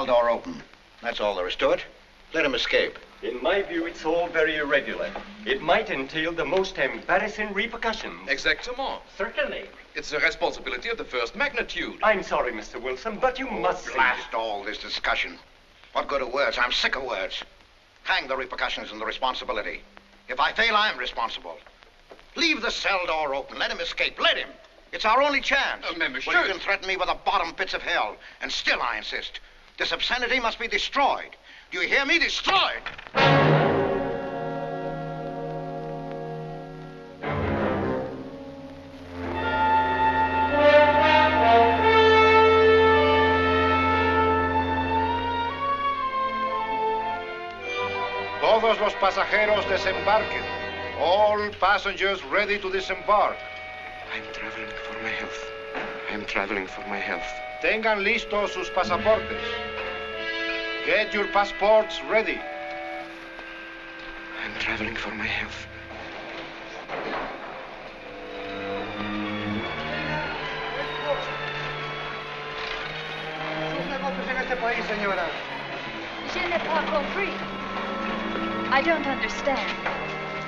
door open. That's all there is to it. Let him escape. In my view, it's all very irregular. It might entail the most embarrassing repercussions. Exactement. Certainly. It's a responsibility of the first magnitude. I'm sorry, Mr. Wilson, but you must see. Blast all this discussion. What good are words? I'm sick of words. Hang the repercussions and the responsibility. If I fail, I'm responsible. Leave the cell door open. Let him escape. Let him. It's our only chance. Monsieur. Well, you can threaten me with the bottom pits of hell, and still I insist. This obscenity must be destroyed. Do you hear me? Destroyed! Todos los pasajeros desembarquen. All passengers ready to disembark. I'm traveling for my health. I'm traveling for my health. Tengan listos sus pasaportes. Get your passports ready. I'm traveling for my health. Je n'ai pas compris. I don't understand.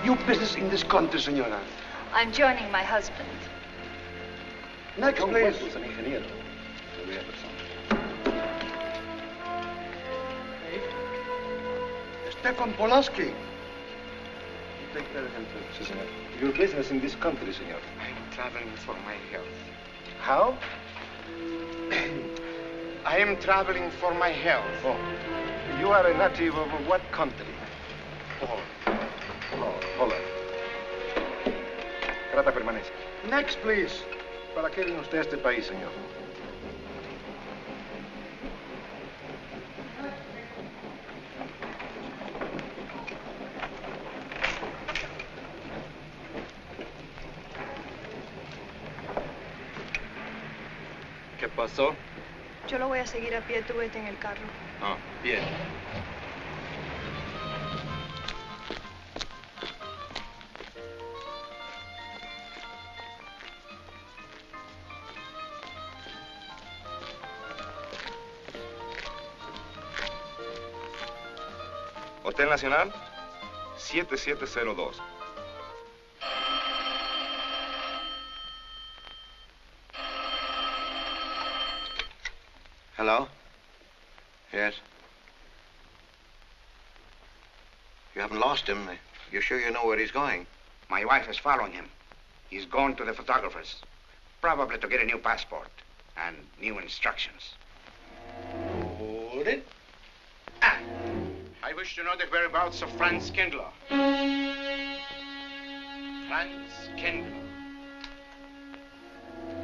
Your business in this country, senora. I'm joining my husband. Next, please. Stefan Polaski. Take care of him, too. Senor. Your business in this country, senor. I'm traveling for my health. How? I am traveling for my health. Oh. You are a native of what country? Hola. Trata permanece. Next, please. ¿Para qué vino usted a este país, señor? ¿Qué pasó? Yo lo voy a seguir a pie, tú vete en el carro. Ah, bien. Hotel Nacional, 7702. Hello? Yes? You haven't lost him. You're sure you know where he's going? My wife is following him. He's gone to the photographer's, probably to get a new passport and new instructions. Hold it. I wish to know the whereabouts of Franz Kindler. Franz Kindler.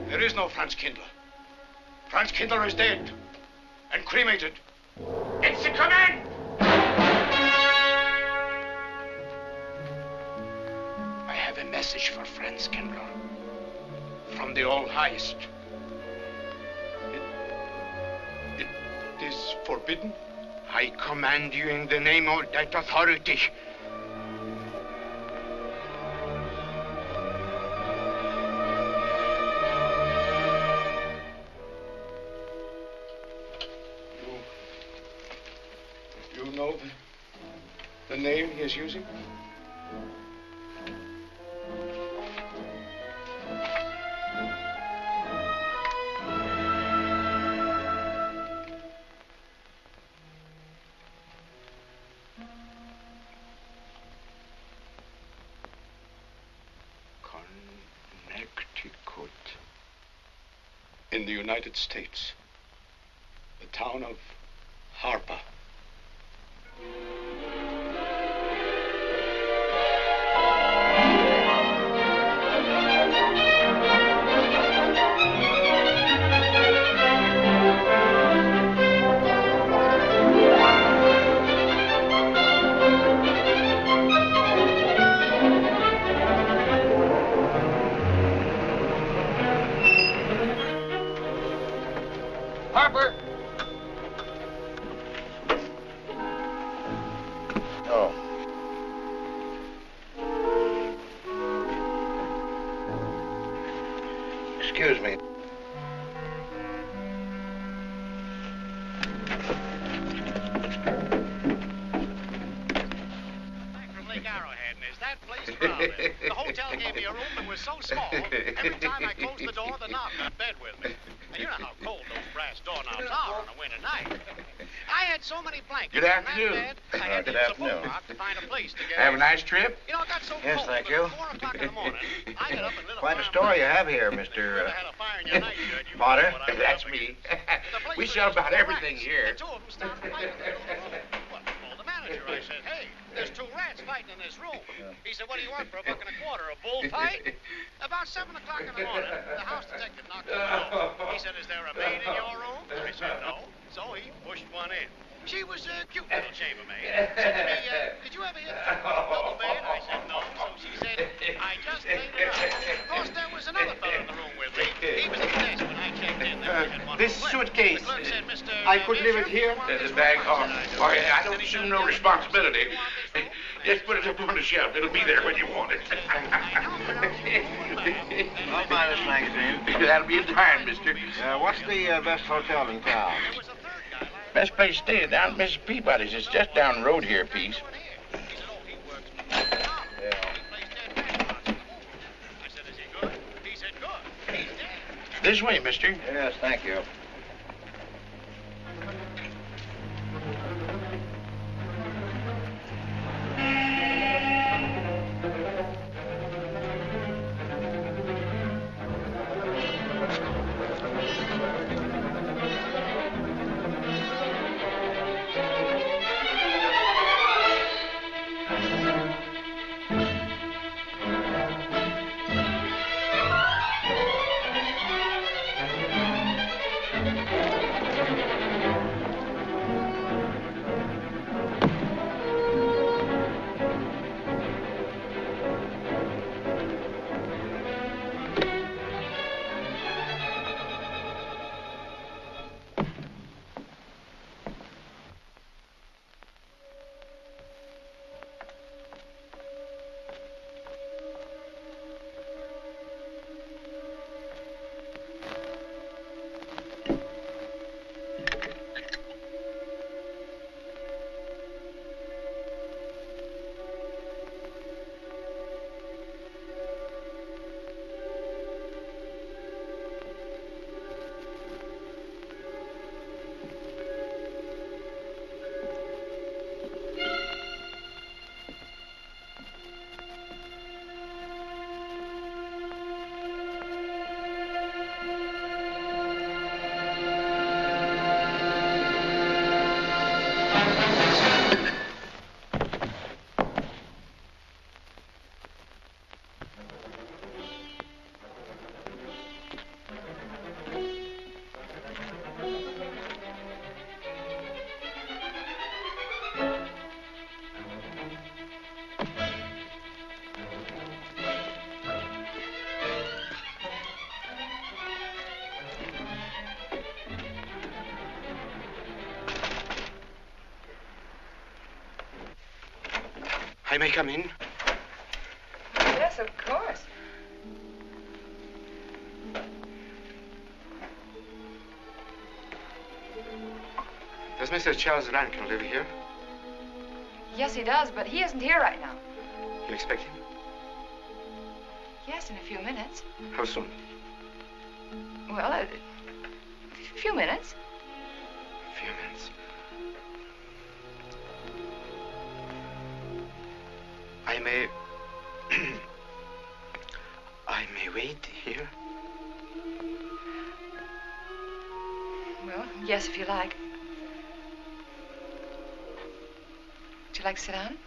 There is no Franz Kindler. Franz Kindler is dead and cremated. It's a command! I have a message for Franz Kindler from the All-Highest. It is forbidden? I command you in the name of that authority. You know the name he is using? Connecticut. In the United States. The town of Harper. Harper! Oh. Excuse me. hotel gave me a room that was so small, every time I closed the door, the knob got bed with me. And you know how cold those brass doorknobs are on a winter night. I had so many blankets Good afternoon. in that bed, I had to use a bookmark to find a place to get Have a in. nice trip? You know, it got so Yes, cold thank that you. at 4 o'clock in the morning, I got up and lit a Quite a fire story you in my have here, bed. If you Mr. ever had a fire in your night, you Potter. know what I was That's up me. against. The place We was sell just about full of everything rats, here. And two of them started fighting in the middle of the room. Well, I called the manager. I said, hey, there's 2 rats fighting in this room. He said, what do you want for $1.25? A bullfight? About 7 o'clock in the morning, the house detective knocked on the door. He said, is there a maid in your room? I said, no. So he pushed one in. She was a cute little chambermaid. Said to me, did you ever hear the talk about a double bed? I said, no. So she said, I just made it up. Of course, there was another fellow in the room with me. He was at the desk when I checked in. There we had one This room left. suitcase. The clerk said, Mr. I could leave it here. There's There's a bag. Oh, yeah, I don't assume no responsibility. Just put it up on the shelf. It'll be there when you want it. I'll buy this magazine. That'll be a dime, mister. What's the best hotel in town? Best place to stay down at Mrs. Peabody's. It's just down the road here a piece. This way, mister. Yes, thank you. I may come in? Yes, of course. Does Mr. Charles Rankin live here? Yes, he does, but he isn't here right now. You expect him? Yes, in a few minutes. How soon? Well, a few minutes. A few minutes. I may... I may wait here? Well, yes, if you like. Would you like to sit down?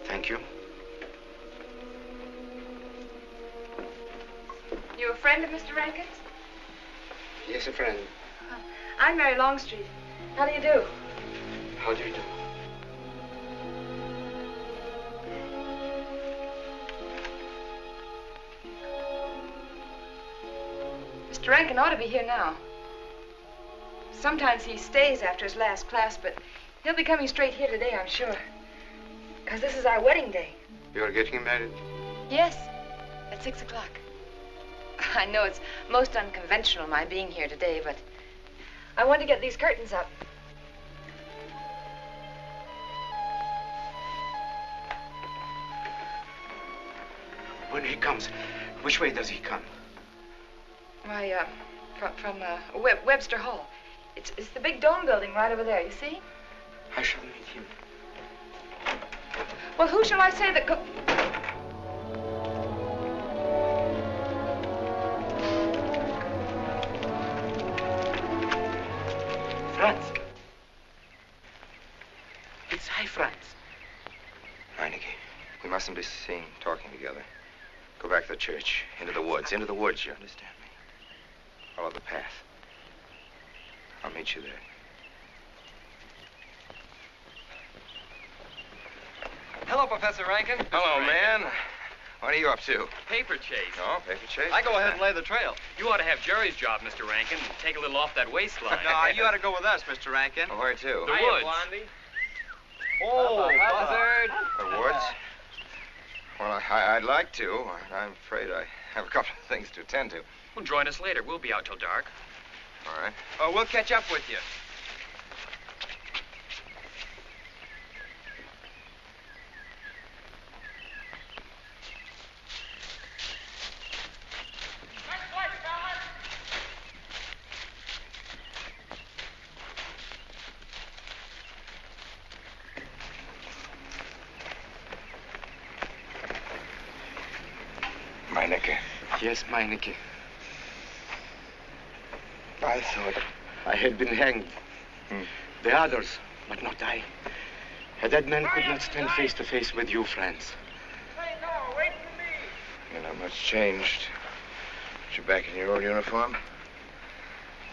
Thank you. You a friend of Mr. Rankin's? Yes, a friend. I'm Mary Longstreet. How do you do? How do you do? Mr. Rankin ought to be here now. Sometimes he stays after his last class, but he'll be coming straight here today, I'm sure. Because this is our wedding day. You're getting married? Yes, at 6 o'clock. I know it's most unconventional, my being here today, but I want to get these curtains up. When he comes, which way does he come? Why, from Webster Hall. It's the big dome building right over there, you see? I shall meet him. Well, who shall I say that Franz. It's I, Franz. Meineke, we mustn't be seen talking together. Go back to the church, into the woods, you understand me? Follow the path. I'll meet you there. Hello, Professor Rankin. Hello, man. What are you up to? Paper chase. Oh, paper chase? I go ahead and lay the trail. You ought to have Jerry's job, Mr. Rankin, and take a little off that waistline. No, you ought to go with us, Mr. Rankin. Oh, where to? The woods. Blondie. Oh, buzzard. The woods? Well, I'd like to. I'm afraid I have a couple of things to attend to. Well, join us later. We'll be out till dark. All right. Oh, we'll catch up with you. Meineke. Yes, Meineke. I thought I had been hanged. The others, but not I. A dead man could not stand face to face with you, Franz. You're not much changed. But you're back in your old uniform.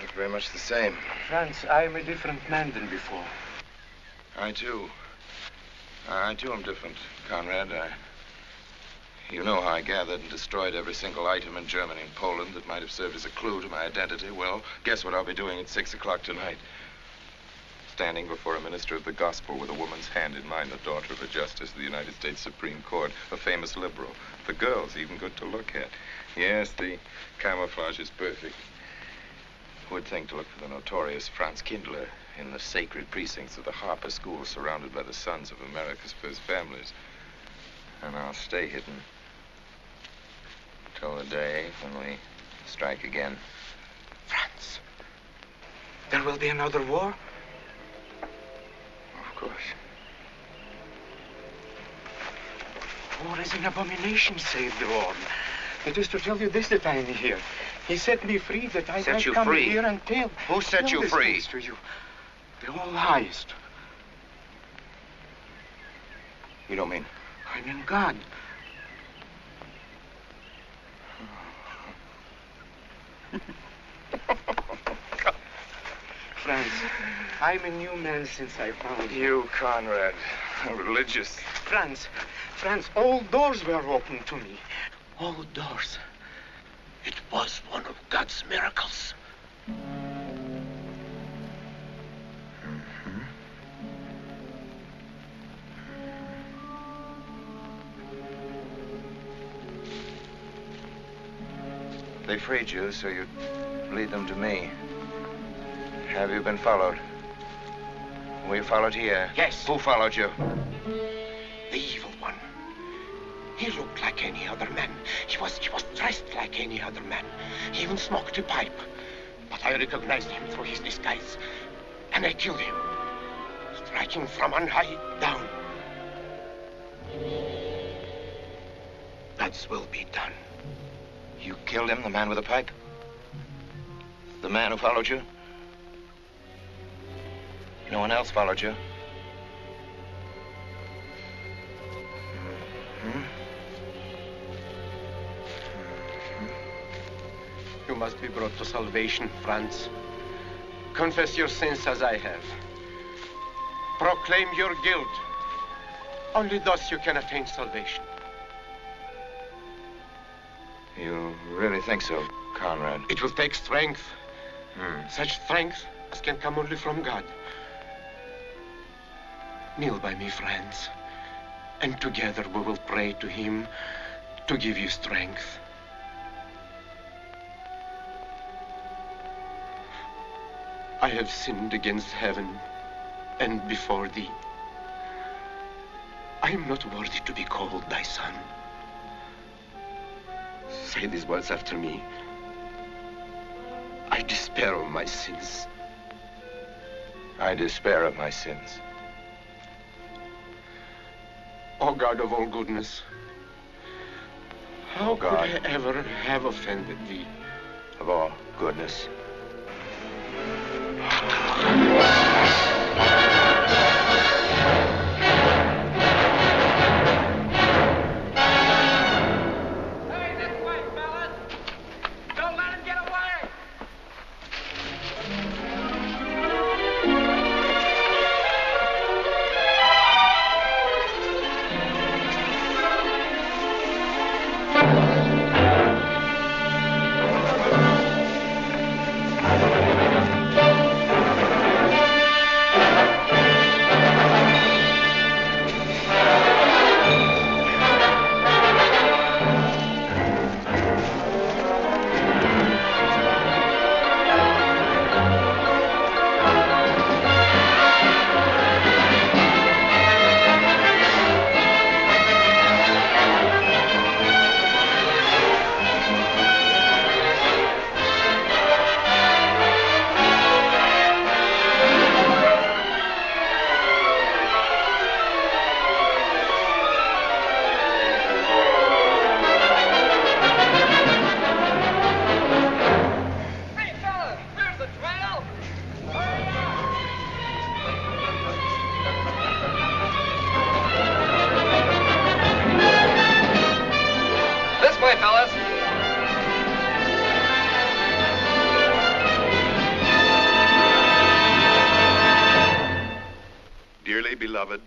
Look very much the same. Franz, I am a different man than before. I, too. I, too, am different, Conrad. You know how I gathered and destroyed every single item in Germany and Poland that might have served as a clue to my identity. Well, guess what I'll be doing at 6 o'clock tonight? Standing before a minister of the gospel with a woman's hand in mine, the daughter of a justice of the United States Supreme Court, a famous liberal. The girl's even good to look at. Yes, the camouflage is perfect. Who would think to look for the notorious Franz Kindler in the sacred precincts of the Harper School, surrounded by the sons of America's first families? And I'll stay hidden till the day when we strike again. Franz, there will be another war? Of course. War is an abomination, save the Lord. It is to tell you this that I am here. He set me free that I might come here and tell. Who set you free? To you. The all highest. You don't mean? I mean God. Franz, I'm a new man since I found you. You, Conrad, religious. Franz, all doors were open to me. All doors. It was one of God's miracles. They freed you so you'd lead them to me. Have you been followed? Were you followed here? Yes. Who followed you? The evil one. He looked like any other man. He was dressed like any other man. He even smoked a pipe. But I recognized him through his disguise. And I killed him, striking from on high down. God's will be done. You killed him, the man with the pipe? The man who followed you? No one else followed you? You must be brought to salvation, Franz. Confess your sins as I have. Proclaim your guilt. Only thus you can attain salvation. You really think so, Conrad? It will take strength. Such strength as can come only from God. Kneel by me, Franz, and together we will pray to him to give you strength. I have sinned against heaven and before thee. I am not worthy to be called thy son. say these words after me. I despair of my sins. I despair of my sins. O God of all goodness, how could I ever have offended thee? Of all goodness. Beloved,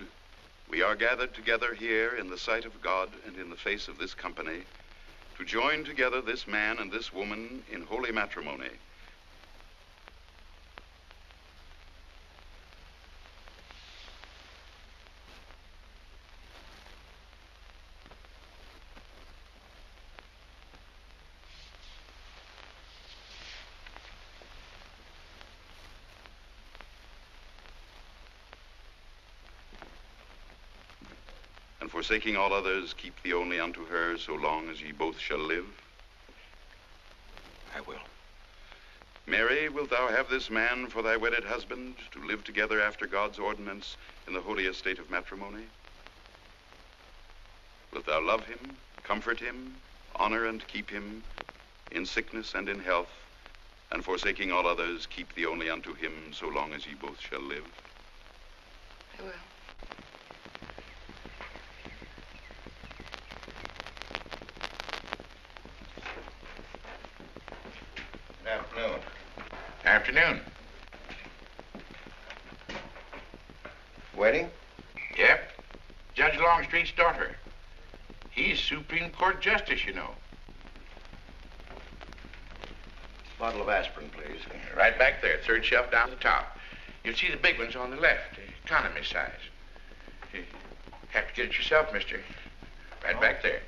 we are gathered together here in the sight of God and in the face of this company to join together this man and this woman in holy matrimony. Forsaking all others, keep thee only unto her, so long as ye both shall live? I will. Mary, wilt thou have this man for thy wedded husband, to live together after God's ordinance in the holy estate of matrimony? Wilt thou love him, comfort him, honor and keep him in sickness and in health, and forsaking all others, keep thee only unto him, so long as ye both shall live? I will. Afternoon. Wedding? Yep. Judge Longstreet's daughter. He's Supreme Court Justice, you know. Bottle of aspirin, please. Right back there, third shelf down the top. You'll see the big ones on the left, economy size. You have to get it yourself, mister. Right back there.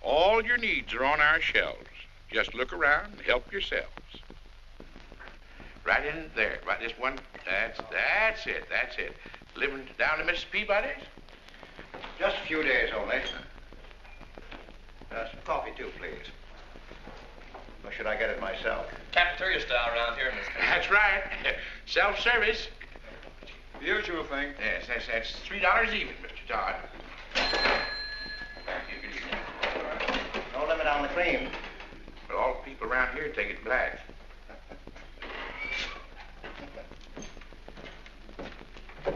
All your needs are on our shelves. Just look around and help yourselves. Right in there, right this one. That's it. Living down to Mrs. Peabody's? Just a few days only. Some coffee too, please. Or should I get it myself? Cafeteria style around here, mister. That's right. Self-service. The usual thing. Yes, that's $3 even, Mr. Todd. No limit on the cream. Well, all the people around here take it black. The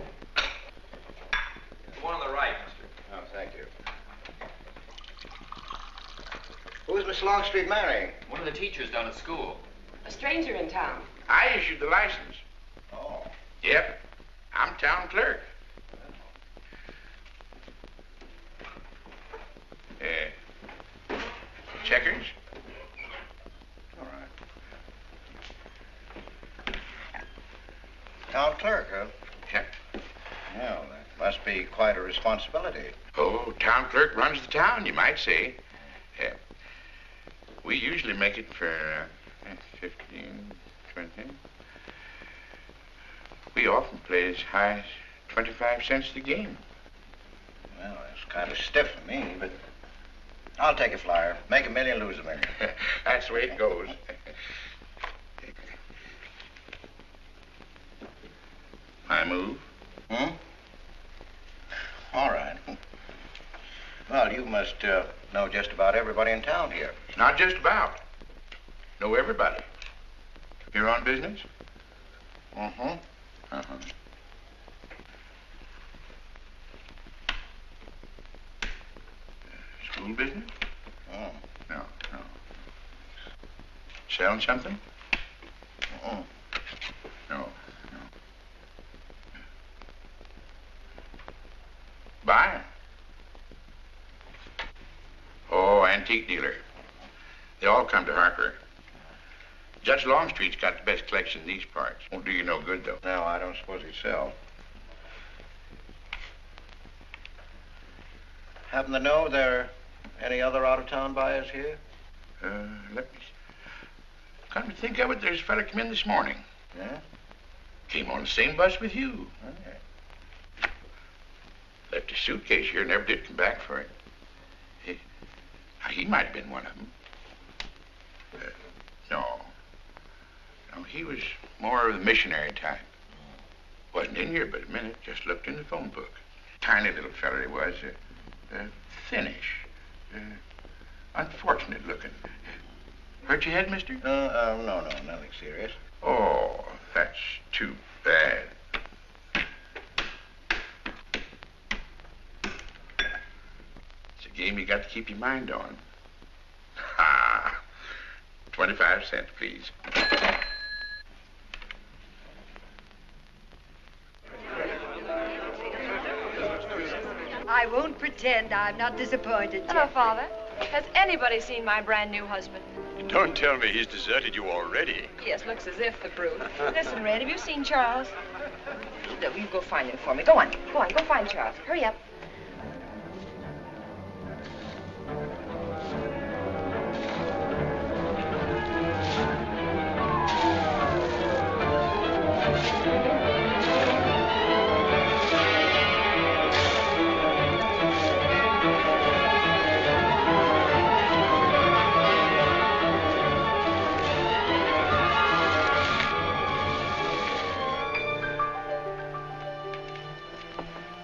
one on the right, mister. Oh, thank you. Who's Miss Longstreet marrying? One of the teachers down at school. A stranger in town. I issued the license. Oh. Yep. I'm town clerk. Checkers? All right. Town clerk, huh? Yep. Well, that must be quite a responsibility. Oh, town clerk runs the town, you might say. We usually make it for 15, 20. We often play as high as 25 cents the game. Well, that's kind of stiff for me, but I'll take a flyer. Make $1 million, lose $1 million. That's the way it goes. I move. Hmm? All right. Well, you must know just about everybody in town here. Not just about. Know everybody. You're on business? Mm-hmm. Uh-huh. School business? Oh. No, no. Selling something? Mm-mm. No, no. Buying? Oh, antique dealer. They all come to Harper. Judge Longstreet's got the best collection in these parts. Won't do you no good, though. No, I don't suppose he'd sell. Happen to know there are any other out-of-town buyers here? Let me see. Come to think of it, there's a fella come in this morning. Yeah? Came on the same bus with you. Okay. Left his suitcase here, never did come back for it. He might have been one of them. No. No, he was more of the missionary type. Wasn't in here but a minute, just looked in the phone book. Tiny little fella he was, thinnish, unfortunate looking. Hurt your head, mister? No, nothing serious. Oh, that's too bad. It's a game you got to keep your mind on. Ha! 25 cents, please. I won't pretend I'm not disappointed. Hello, Father. Has anybody seen my brand new husband? Don't tell me he's deserted you already. Yes, looks as if, the brute. Listen, Red, have you seen Charles? No, you go find him for me. Go on, go find Charles. Hurry up.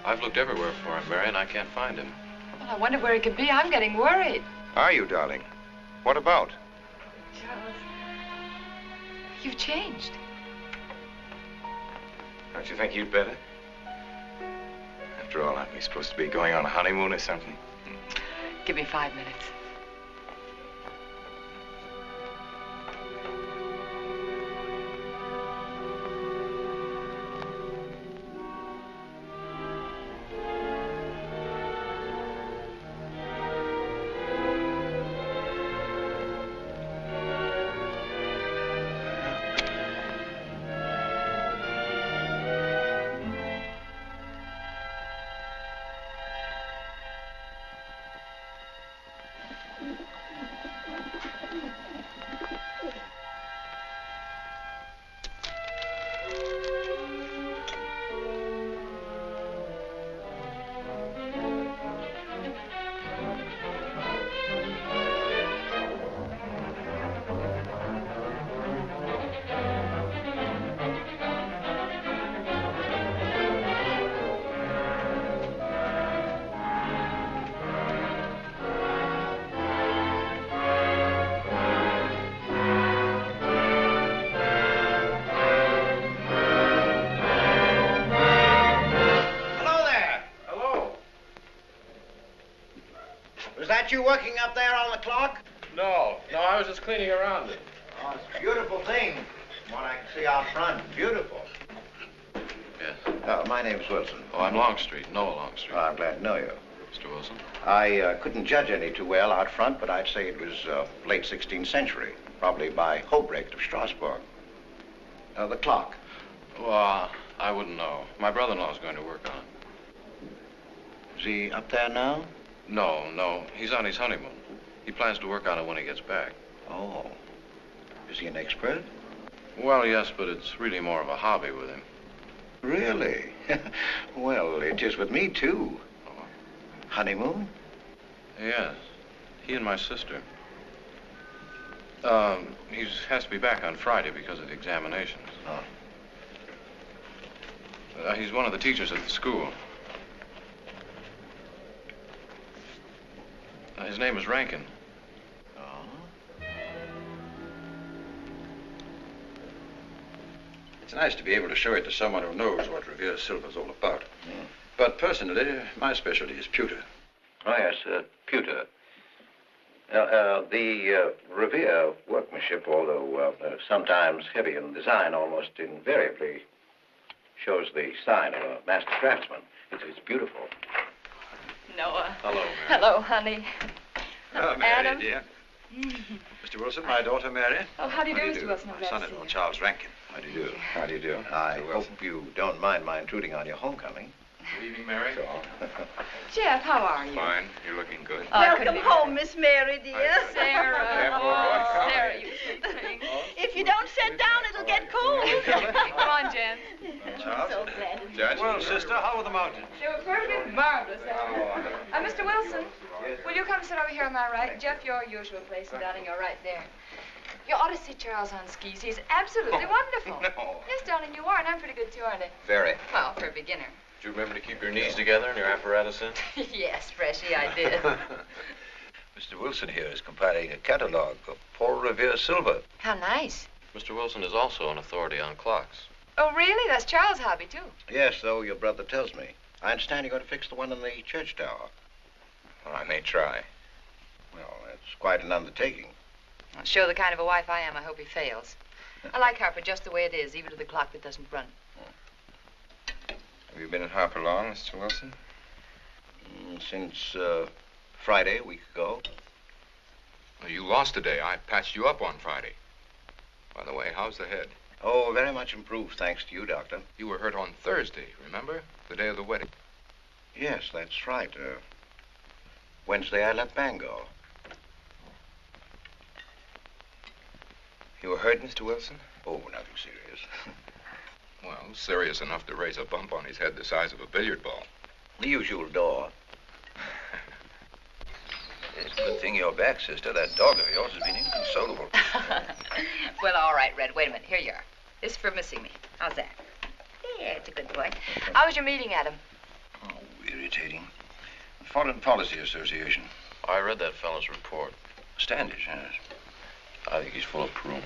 I've looked everywhere for him, Mary, and I can't find him. Well, I wonder where he could be. I'm getting worried. Are you, darling? What about? Charles, you've changed. Don't you think you'd better? After all, aren't we supposed to be going on a honeymoon or something? Give me 5 minutes. You working up there on the clock? No, I was just cleaning around it. Oh, it's a beautiful thing. What I can see out front, beautiful. Yes. My name's Wilson. Oh, I'm Longstreet, Noah Longstreet. I'm glad to know you. Mr. Wilson? I couldn't judge any too well out front, but I'd say it was late 16th century, probably by Hobrecht of Strasbourg. The clock. Well, I wouldn't know. My brother-in-law's going to work on it. Is he up there now? No. He's on his honeymoon. He plans to work on it when he gets back. Oh. Is he an expert? Well, yes, but it's really more of a hobby with him. Really? Well, it is with me, too. Oh. Honeymoon? Yes. He and my sister. He has to be back on Friday because of the examinations. Oh. He's one of the teachers at the school. His name is Rankin. It's nice to be able to show it to someone who knows what Revere Silver's all about. But personally, my specialty is pewter. Oh, yes, pewter. The Revere workmanship, although sometimes heavy in design, almost invariably shows the sign of a master craftsman. It's beautiful. Noah. Hello, Mary. Hello, honey. Oh, Mary, Adam. dear. Mr. Wilson, my daughter, Mary. Oh, how do you do, Mr. Wilson? I'm My glad to see son-in-law, you. Charles Rankin. How do you do? How do you do? I hope you don't mind my intruding on your homecoming. Good evening, Mary. Jeff, how are you? Fine. You're looking good. Oh, I couldn't Welcome be home, Miss Mary, dear. Sarah. Oh, Sarah, you sweet thing. If you don't sit down, it'll get cold. Come on, Jen. Charles. So glad to Judge. Well, sister, how were the mountains? They were perfectly marvelous. Mr. Wilson, will you come sit over here on my right? Jeff, your usual place, and darling, you're right there. You ought to see Charles on skis. He's absolutely wonderful. No. Yes, darling, you are, and I'm pretty good too, aren't I? Very. Well, for a beginner. Did you remember to keep your knees together and your apparatus in? Yes, Freshy, I did. Mr. Wilson here is compiling a catalog of Paul Revere silver. How nice. Mr. Wilson is also an authority on clocks. Oh, really? That's Charles' hobby, too. Yes, though your brother tells me. I understand you're going to fix the one in the church tower. Well, I may try. Well, that's quite an undertaking. I'll show the kind of a wife I am. I hope he fails. I like Harper just the way it is, even to the clock that doesn't run. Have you been at Harper long, Mr. Wilson? Since Friday, a week ago. Well, you lost today. I patched you up on Friday. By the way, how's the head? Oh, very much improved, thanks to you, Doctor. You were hurt on Thursday, remember? The day of the wedding. Yes, that's right. Wednesday, I left Bangor. You were hurt, Mr. Wilson? Oh, nothing serious. Well, serious enough to raise a bump on his head the size of a billiard ball. The usual door. It's a good thing you're back, sister. That dog of yours has been inconsolable. Well, all right, Red. Wait a minute. Here you are. This is for missing me. How's that? Yeah, it's a good boy. How was your meeting, Adam? Oh, irritating. Foreign Policy Association. I read that fellow's report. Standish, yes. I think he's full of prunes.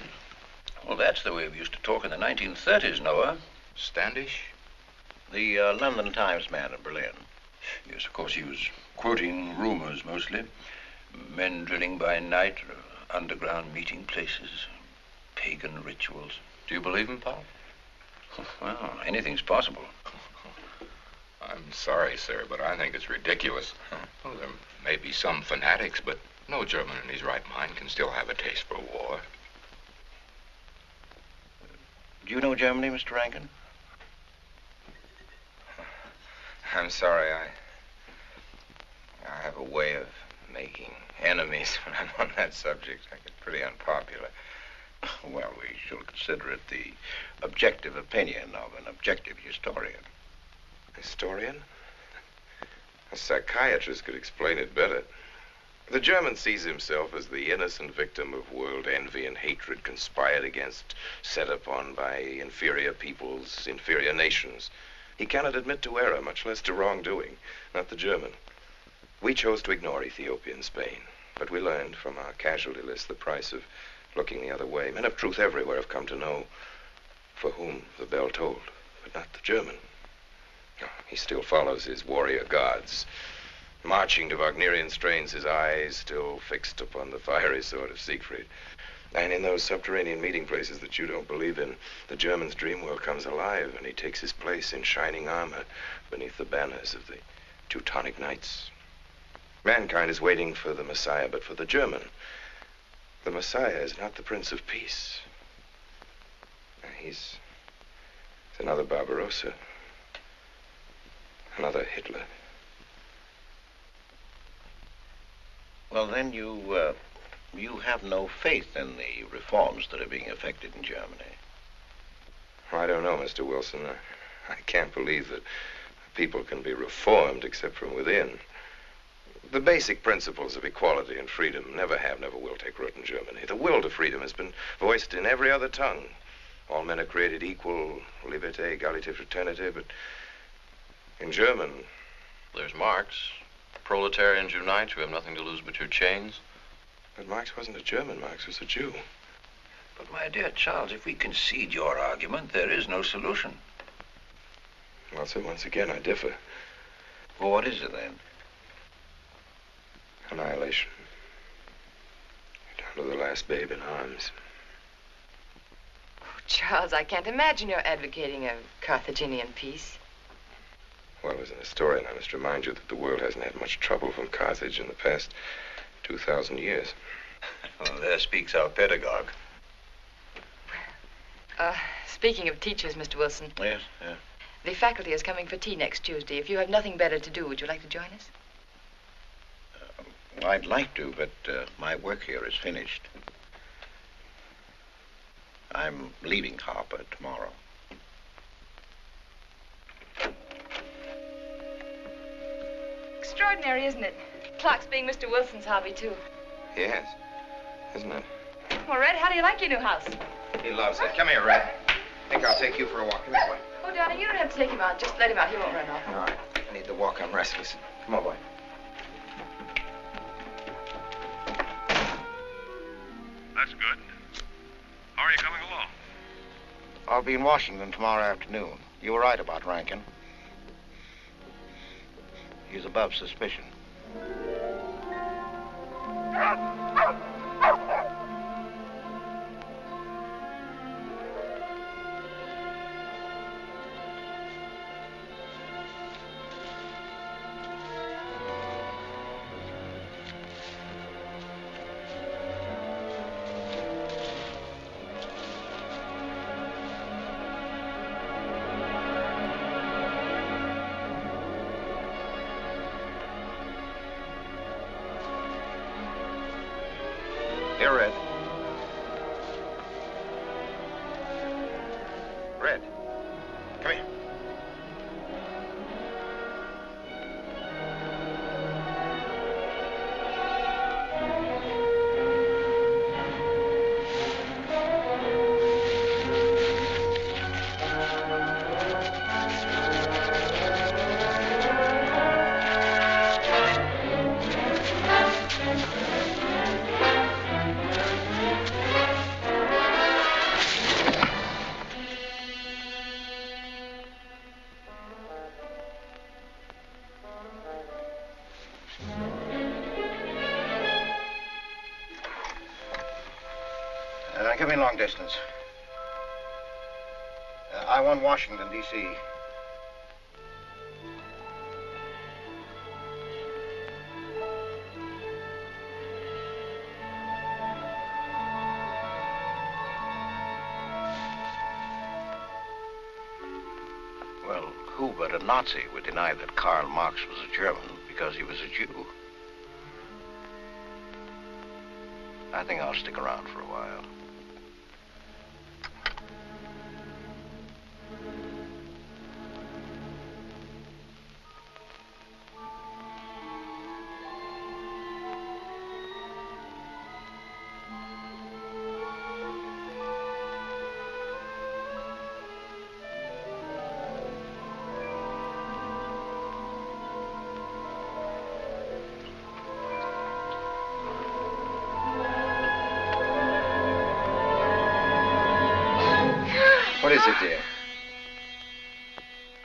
Well, that's the way we used to talk in the 1930s, Noah. Standish? The London Times man in Berlin. Yes, of course, he was quoting rumors mostly. Men drilling by night, underground meeting places, pagan rituals. Do you believe him, Pop? Well, anything's possible. I'm sorry, sir, but I think it's ridiculous. Well, there may be some fanatics, but no German in his right mind can still have a taste for war. Do you know Germany, Mr. Rankin? I'm sorry, I have a way of making enemies when I'm on that subject. I get pretty unpopular. Well, we shall consider it the objective opinion of an objective historian. Historian? A psychiatrist could explain it better. The German sees himself as the innocent victim of world envy and hatred conspired against, set upon by inferior peoples, inferior nations. He cannot admit to error, much less to wrongdoing. Not the German. We chose to ignore Ethiopia and Spain, but we learned from our casualty list the price of looking the other way. Men of truth everywhere have come to know for whom the bell tolled, but not the German. He still follows his warrior gods, marching to Wagnerian strains, his eyes still fixed upon the fiery sword of Siegfried. And in those subterranean meeting places that you don't believe in, the German's dream world comes alive, and he takes his place in shining armor beneath the banners of the Teutonic Knights. Mankind is waiting for the Messiah, but for the German, the Messiah is not the Prince of Peace. He's another Barbarossa, another Hitler. Well, then you have no faith in the reforms that are being effected in Germany. I don't know, Mr. Wilson. I can't believe that people can be reformed except from within. The basic principles of equality and freedom never have, never will take root in Germany. The will to freedom has been voiced in every other tongue. All men are created equal, liberté, égalité, fraternité, but in German... There's Marx. Proletarians unite, you have nothing to lose but your chains. But Marx wasn't a German, Marx was a Jew. But my dear Charles, if we concede your argument, there is no solution. Well, sir, once again, I differ. Well, what is it then? Annihilation. Down to the last babe in arms. Oh, Charles, I can't imagine you're advocating a Carthaginian peace. Well, as an historian, I must remind you that the world hasn't had much trouble from Carthage in the past 2,000 years. Well, there speaks our pedagogue. Speaking of teachers, Mr. Wilson. Yes, yes. The faculty is coming for tea next Tuesday. If you have nothing better to do, would you like to join us? Well, I'd like to, but my work here is finished. I'm leaving Harper tomorrow. Extraordinary, isn't it? Clocks being Mr. Wilson's hobby, too. Yes, isn't it? Well, Red, how do you like your new house? He loves it. Come here, Red. I think I'll take you for a walk. Come here, boy. Oh, darling, you don't have to take him out. Just let him out. He won't run off. All right. I need the walk. I'm restless. Come on, boy. That's good. How are you coming along? I'll be in Washington tomorrow afternoon. You were right about Rankin. He's above suspicion. Here, Red. Red. Come here. Give me long distance. I want Washington, D.C. Well, who but a Nazi would deny that Karl Marx was a German because he was a Jew? I think I'll stick around for a while. What is it, dear?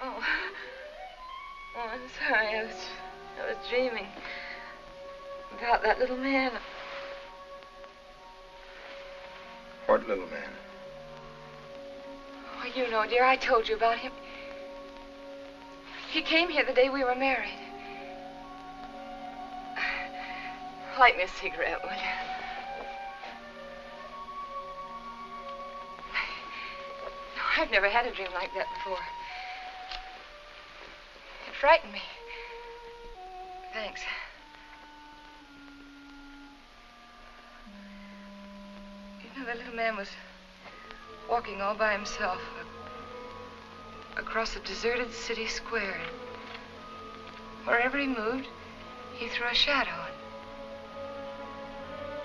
Oh, I'm sorry. I was dreaming about that little man. What little man? Oh, you know, dear, I told you about him. He came here the day we were married. Light me a cigarette, will you? No, I've never had a dream like that before. It frightened me. Thanks. You know, the little man was walking all by himself across a deserted city square. Wherever he moved, He threw a shadow.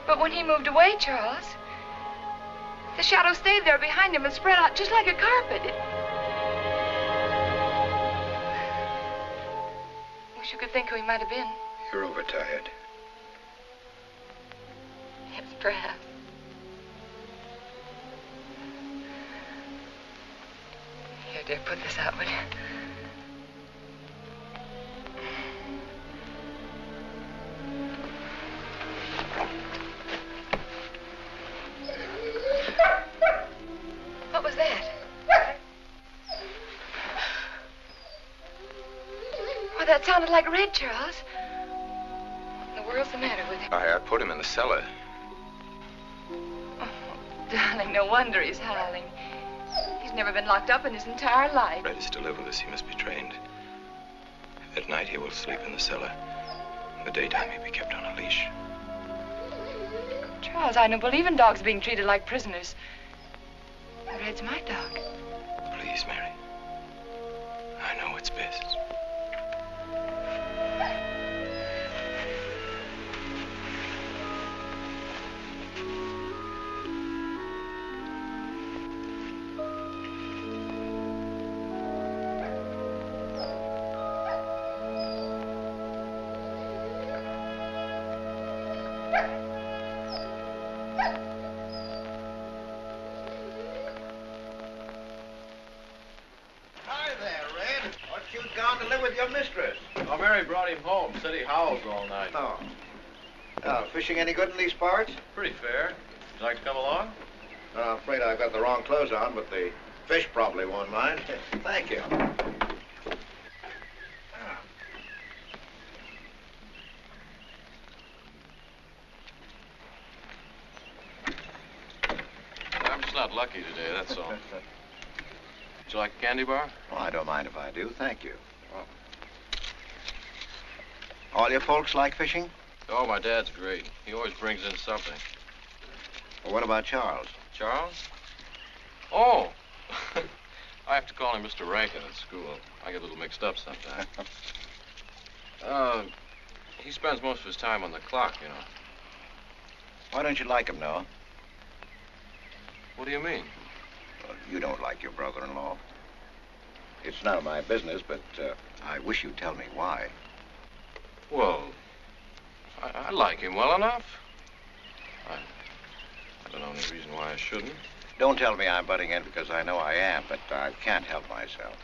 But when he moved away, Charles, the shadow stayed there behind him and spread out just like a carpet. Wish you could think who he might have been. You're overtired. Yes, perhaps. Here, dear, put this out, will you? What was that? Oh, that sounded like Red, Charles. What in the world's the matter with him? I put him in the cellar. Oh, darling, no wonder he's howling. He's never been locked up in his entire life. Red is still over this. He must be trained. At night, he will sleep in the cellar. In the daytime, he'll be kept on a leash. Charles, I don't believe in dogs being treated like prisoners. Red's my dog. Please, Mary. I know what's best. Oh, Mary brought him home. Said he howls all night. Oh. Fishing any good in these parts? Pretty fair. Would you like to come along? I'm afraid I've got the wrong clothes on, but the fish probably won't mind. Thank you. I'm just not lucky today, that's all. Would you like a candy bar? Well, I don't mind if I do. Thank you. All your folks like fishing? Oh, my dad's great. He always brings in something. Well, what about Charles? Charles? Oh! I have to call him Mr. Rankin at school. I get a little mixed up sometimes. He spends most of his time on the clock, you know. Why don't you like him, Noah? What do you mean? Well, you don't like your brother-in-law. It's none of my business, but I wish you'd tell me why. Well, I like him well enough. I don't know any reason why I shouldn't. Don't tell me I'm butting in because I know I am, but I can't help myself.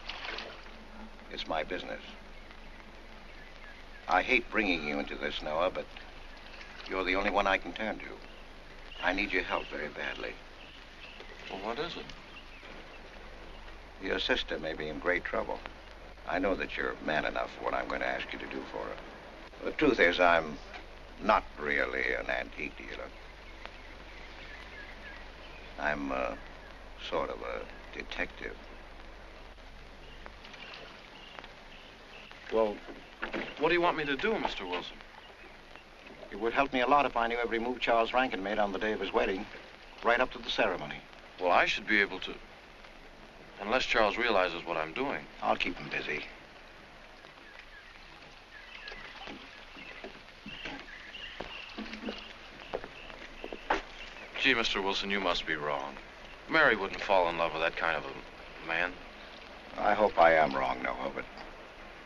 It's my business. I hate bringing you into this, Noah, but you're the only one I can turn to. I need your help very badly. Well, what is it? Your sister may be in great trouble. I know that you're man enough for what I'm going to ask you to do for her. The truth is, I'm not really an antique dealer. I'm sort of a detective. Well, what do you want me to do, Mr. Wilson? It would help me a lot if I knew every move Charles Rankin made on the day of his wedding, right up to the ceremony. Well, I should be able to, unless Charles realizes what I'm doing. I'll keep him busy. Gee, Mr. Wilson, you must be wrong. Mary wouldn't fall in love with that kind of a man. I hope I am wrong, Noah, but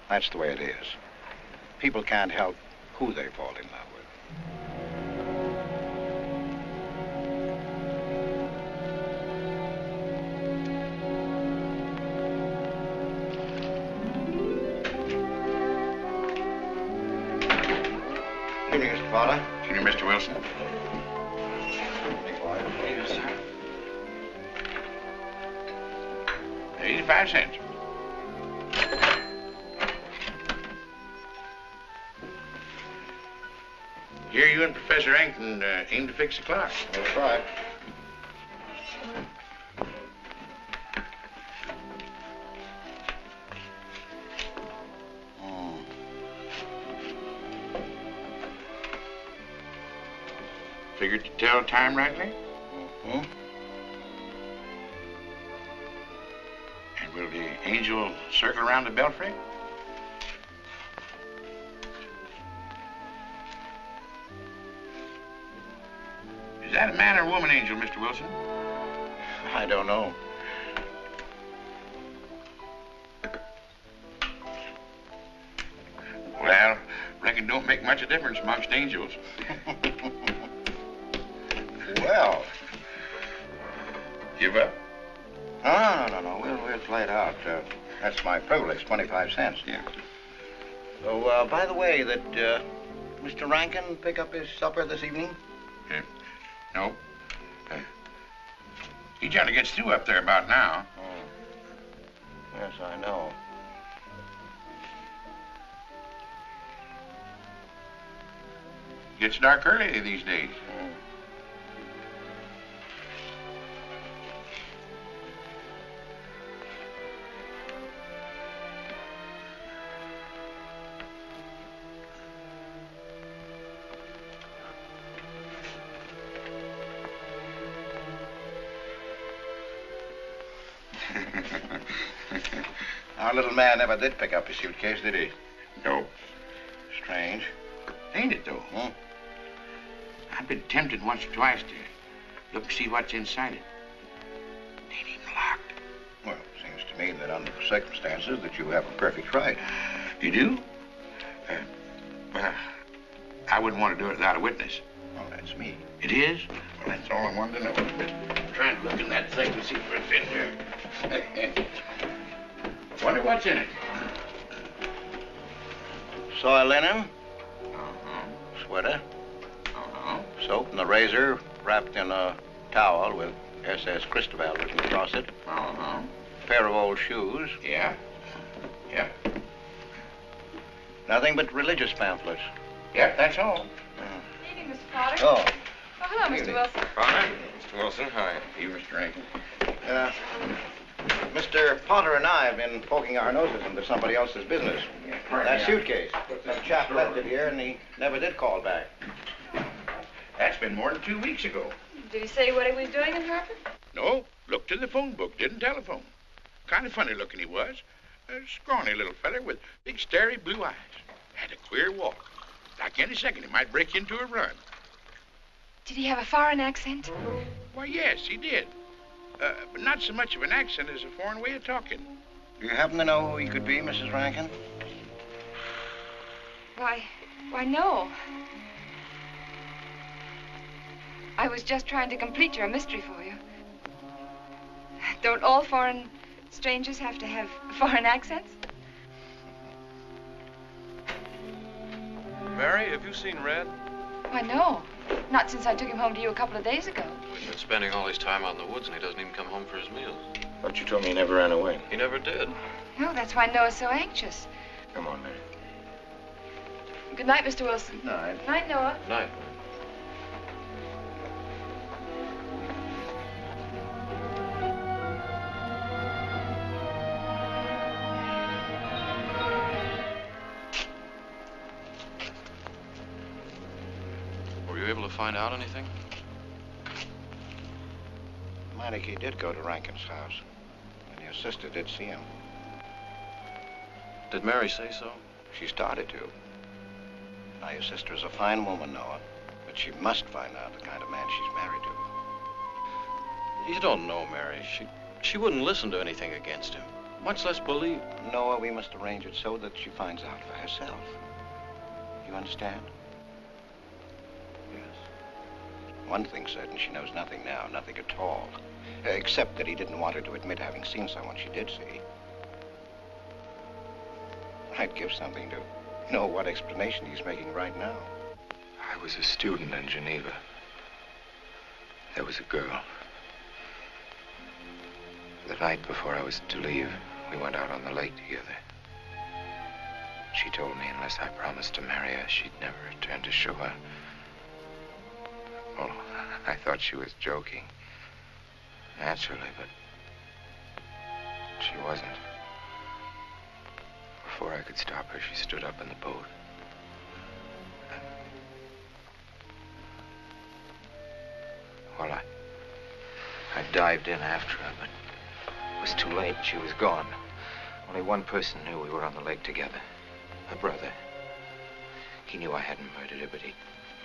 that's the way it is. People can't help who they fall in love with. Evening, Mr. Fowler. Evening, Mr. Wilson. Yes, sir. 85 cents. Here you and Professor Rankin aim to fix the clock. That's right. Figured to tell time rightly? Mm-hmm. And will the angel circle around the belfry? Is that a man or woman, Angel, Mr. Wilson? I don't know. Well, reckon don't make much of a difference amongst angels. Well. Give up? No. We'll play it out. That's my privilege, 25 cents. Yeah. So, by the way, did Mr. Rankin pick up his supper this evening? No. He generally gets through up there about now. Oh. Yes, I know. Gets dark early these days. Our little man never did pick up his suitcase, did he? No. Strange. Ain't it, though? I've been tempted once or twice to look and see what's inside it. Ain't even locked. Well, it seems to me that under the circumstances that you have a perfect right. You do? Well, I wouldn't want to do it without a witness. Oh, that's me. It is? Well, that's all I wanted to know. I'm trying to look in that thing to see what's in here. Wonder what's in it. Soil linen. Sweater. Soap and the razor wrapped in a towel with SS Cristobal written across it. Pair of old shoes. Yeah. Nothing but religious pamphlets. Yep, that's all. Good evening, Mr. Potter. Oh. Oh, hello, Mr. Wilson. Hi, Mr. Wilson. Hi. You, Mr. Rankin. Mr. Potter and I have been poking our noses into somebody else's business. That suitcase. That chap left it here and he never did call back. That's been more than 2 weeks ago. Did he say what he was doing in Hartford? No, looked in the phone book, didn't telephone. Kind of funny looking he was. A scrawny little feller with big starry blue eyes. Had a queer walk. Like any second he might break into a run. Did he have a foreign accent? Why, yes, he did. But not so much of an accent as a foreign way of talking. Do you happen to know who he could be, Mrs. Rankin? Why, no. I was just trying to complete your mystery for you. Don't all foreign strangers have to have foreign accents? Mary, have you seen Red? Why, no. Not since I took him home to you a couple of days ago. We've been spending all his time out in the woods, and he doesn't even come home for his meals. But you told me he never ran away. He never did. No, that's why Noah's so anxious. Come on, Mary. Good night, Mr. Wilson. Night. Night, Noah. Night. Were you able to find out anything? Meineke did go to Rankin's house, and your sister did see him. Did Mary say so? She started to. Now, your sister is a fine woman, Noah, but she must find out the kind of man she's married to. You don't know Mary. She wouldn't listen to anything against him, much less believe. Noah, we must arrange it so that she finds out for herself. You understand? Yes. One thing's certain, she knows nothing now, nothing at all. Except that he didn't want her to admit having seen someone she did see. I'd give something to know what explanation he's making right now. I was a student in Geneva. There was a girl. The night before I was to leave, we went out on the lake together. She told me unless I promised to marry her, she'd never return to shore. Oh, I thought she was joking. Naturally, but she wasn't. Before I could stop her, she stood up in the boat. Well, I dived in after her, but it was too late. She was gone. Only one person knew we were on the lake together. Her brother. He knew I hadn't murdered her, but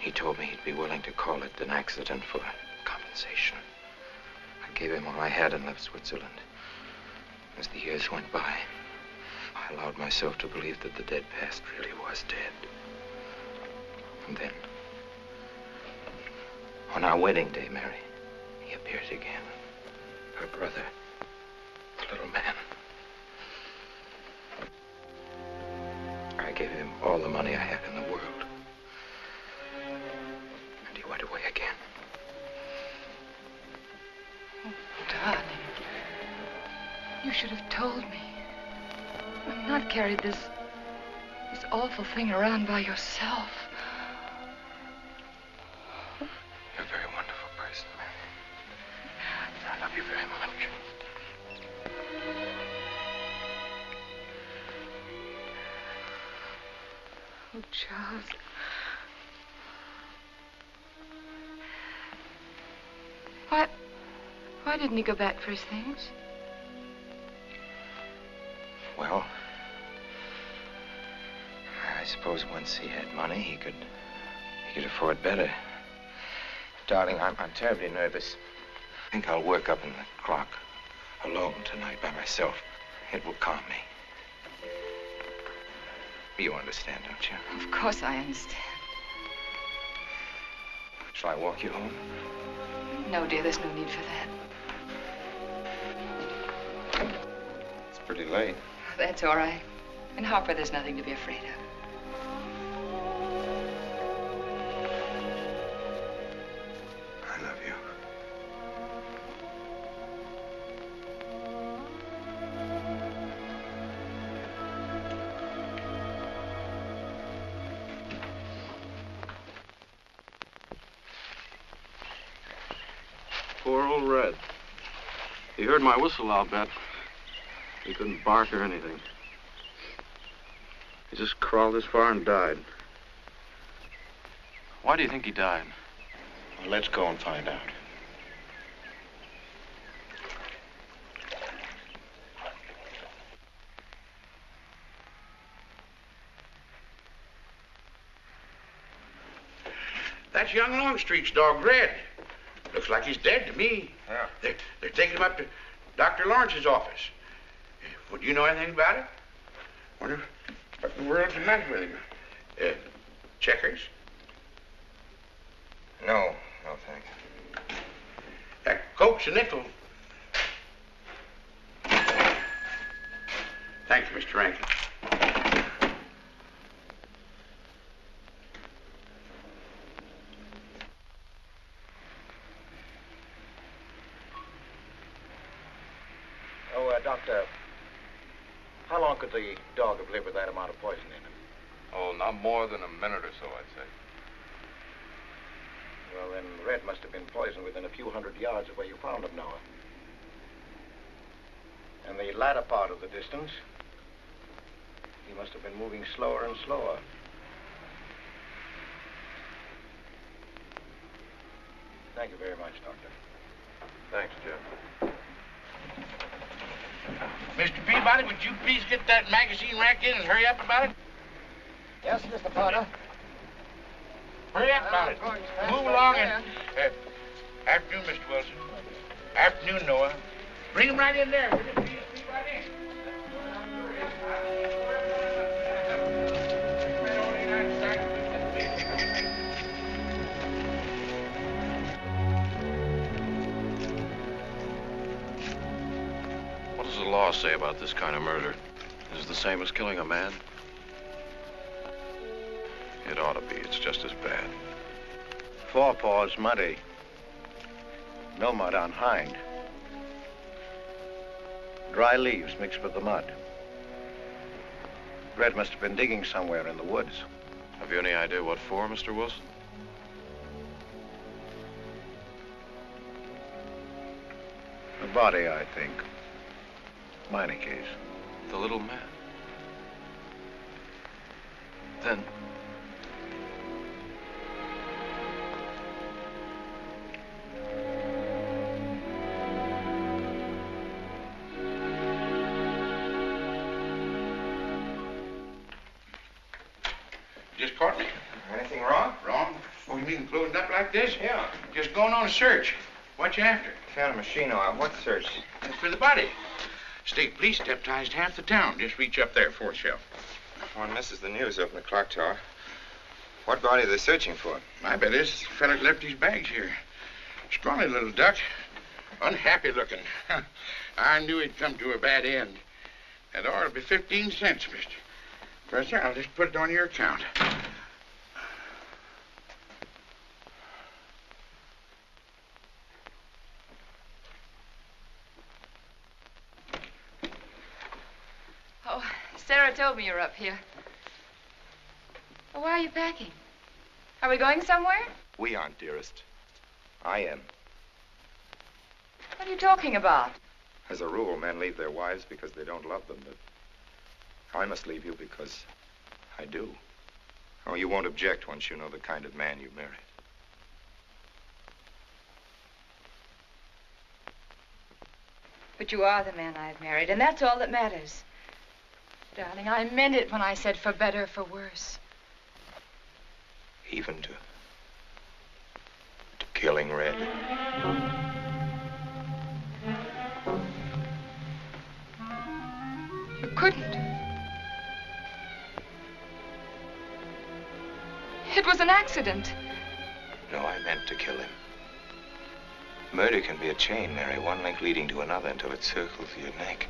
He told me he'd be willing to call it an accident for compensation. I gave him all I had and left Switzerland. As the years went by, I allowed myself to believe that the dead past really was dead. And then, on our wedding day, Mary, he appeared again. Her brother, the little man. I gave him all the money I had in the world. And he went away again. Oh, darling. You should have told me. And not carried this awful thing around by yourself. You're a very wonderful person, Mary. I love you very much. Oh, Charles. Why didn't he go back for his things? Well, I suppose once he had money, he could afford better. Darling, I'm terribly nervous. I think I'll work up in the clock alone tonight by myself. It will calm me. You understand, don't you? Of course I understand. Shall I walk you home? No, dear, there's no need for that. It's pretty late. That's all right. In Harper, there's nothing to be afraid of. I love you. Poor old Red. He heard my whistle, I'll bet. He couldn't bark or anything. He just crawled this far and died. Why do you think he died? Well, let's go and find out. That's young Longstreet's dog, Red. Looks like he's dead to me. Yeah. They're taking him up to Dr. Lawrence's office. Would you know anything about it? Wonder what in the world's the matter with him? Checkers? No, thank you. Cokes and nickel. Thank you, Mr. Rankin. Doctor, how long could the dog have lived with that amount of poison in him? Oh, not more than a minute or so, I'd say. Well, then Red must have been poisoned within a few hundred yards of where you found him, Noah. And the latter part of the distance, he must have been moving slower and slower. Thank you very much, Doctor. Thanks, Jeff. Mr. Peabody, would you please get that magazine rack in and hurry up about it? Yes, Mr. Potter. Hurry up about it. Move along and... afternoon, Mr. Wilson. Afternoon, Noah. Bring him right in there, will you? Please, right in. What does the law say about this kind of murder? Is it the same as killing a man? It ought to be. It's just as bad. Forepaws muddy. No mud on hind. Dry leaves mixed with the mud. Red must have been digging somewhere in the woods. Have you any idea what for, Mr. Wilson? The body, I think. Minor case. The little man. Then... Just caught me. Anything wrong? Wrong? mean, closed up like this? Yeah. Just going on a search. What you after? Found a machine oil. What search? That's for the body. State police deputized half the town. Just reach up there, fourth shelf. One misses the news up in the clock tower. What body are they searching for? I bet this feller left his bags here. Scrawny little duck. Unhappy looking. I knew he'd come to a bad end. That ought to be 15 cents, mister. Professor, I'll just put it on your account. Oh, Sarah told me you were up here. Well, why are you packing? Are we going somewhere? We aren't, dearest. I am. What are you talking about? As a rule, men leave their wives because they don't love them, but I must leave you because I do. Oh, you won't object once you know the kind of man you married. But you are the man I've married, and that's all that matters. Darling, I meant it when I said for better or for worse. Even to killing Red. You couldn't. It was an accident. No, I meant to kill him. Murder can be a chain, Mary, one link leading to another until it circles your neck.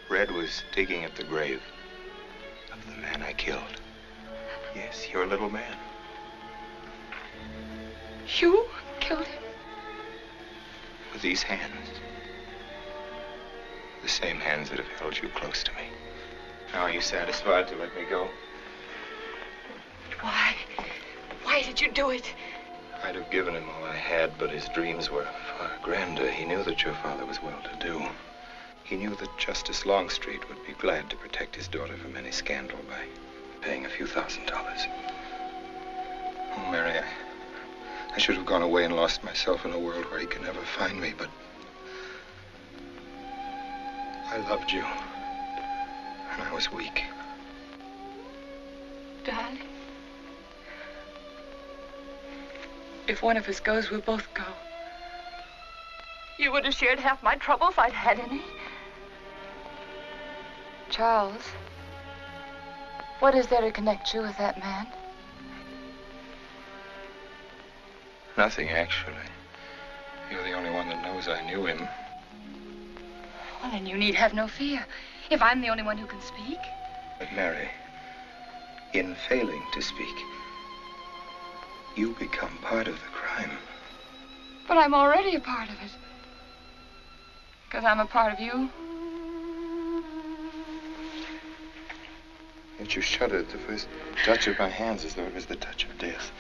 Red was digging at the grave of the man I killed. Yes, your little man. You killed him? With these hands. The same hands that have held you close to me. Now, are you satisfied to let me go? Why? Why did you do it? I'd have given him all I had, but his dreams were far grander. He knew that your father was well-to-do. He knew that Justice Longstreet would be glad to protect his daughter from any scandal by paying a few $1,000s. Oh, Mary, I should have gone away and lost myself in a world where he could never find me, but I loved you, and I was weak. Darling, if one of us goes, we'll both go. You would have shared half my trouble if I'd had any. Charles, what is there to connect you with that man? Nothing, actually. You're the only one that knows I knew him. Well, then you need have no fear. If I'm the only one who can speak. But, Mary, in failing to speak, you become part of the crime. But I'm already a part of it. Because I'm a part of you. Yet you shuddered at the first touch of my hands as though it was the touch of death.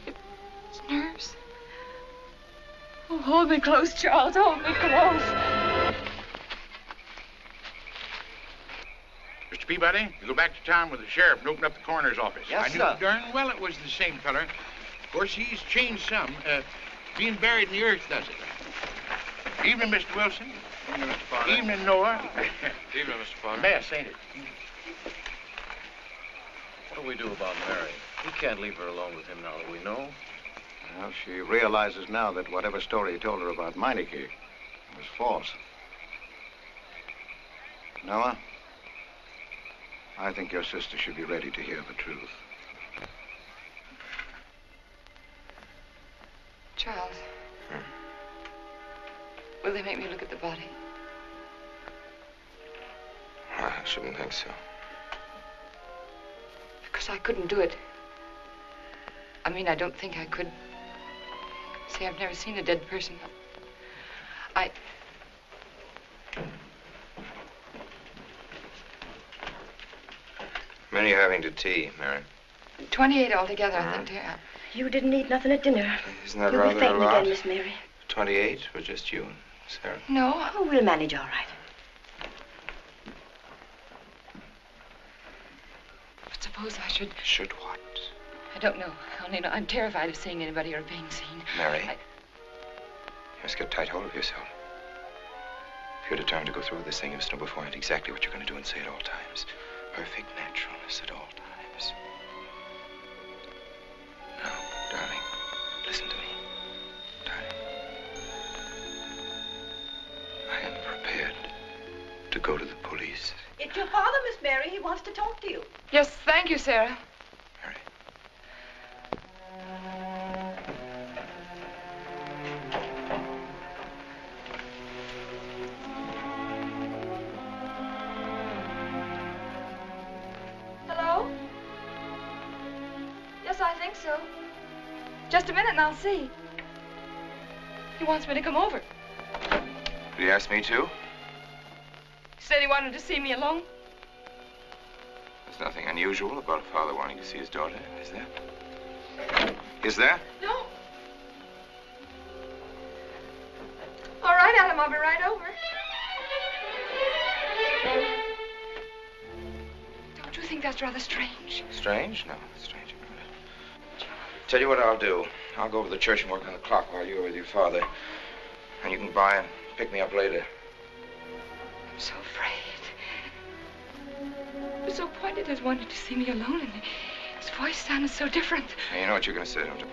It's nerves. Oh, hold me close, Charles. Hold me close. Mr. Peabody, you go back to town with the sheriff and open up the coroner's office. Yes, I knew sir. darn well it was the same feller. Of course, he's changed some. Being buried in the earth does it. Evening, Mr. Wilson. Evening, Mr. Potter. Evening, Noah. Evening, Mr. Potter. Mess, ain't it? What do we do about Mary? We can't leave her alone with him now that we know. Well, she realizes now that whatever story he told her about Meineke was false. Noah, I think your sister should be ready to hear the truth. Charles. Will they make me look at the body? I shouldn't think so. Because I couldn't do it. I mean, I don't think I could. See, I've never seen a dead person. Many are having to tea, Mary. 28 altogether, I think, dear. You didn't eat nothing at dinner. Isn't that You'll rather be fainting a lot? again, Miss Mary. 28 or just you and Sarah? No. Oh, we'll manage all right. But suppose I should... Should what? I don't know. Only know I'm terrified of seeing anybody or being seen. Mary, you must get tight hold of yourself. If you're determined to go through with this thing, you must know beforehand exactly what you're going to do and say at all times. Perfect naturalness at all times. to go to the police. It's your father, Miss Mary. He wants to talk to you. Yes, thank you, Sarah. Hello? Yes, I think so. Just a minute and I'll see. He wants me to come over. Did he ask me to? He said he wanted to see me alone. There's nothing unusual about a father wanting to see his daughter, is there? Is there? No. All right, Adam, I'll be right over. Don't you think that's rather strange? Strange? No, it's strange about it. Tell you what I'll do. I'll go over to the church and work on the clock while you're with your father. And you can by and pick me up later. I'm so afraid. He was so pointed as wanting to see me alone, and his voice sounded so different. Hey, you know what you're going to say, don't you?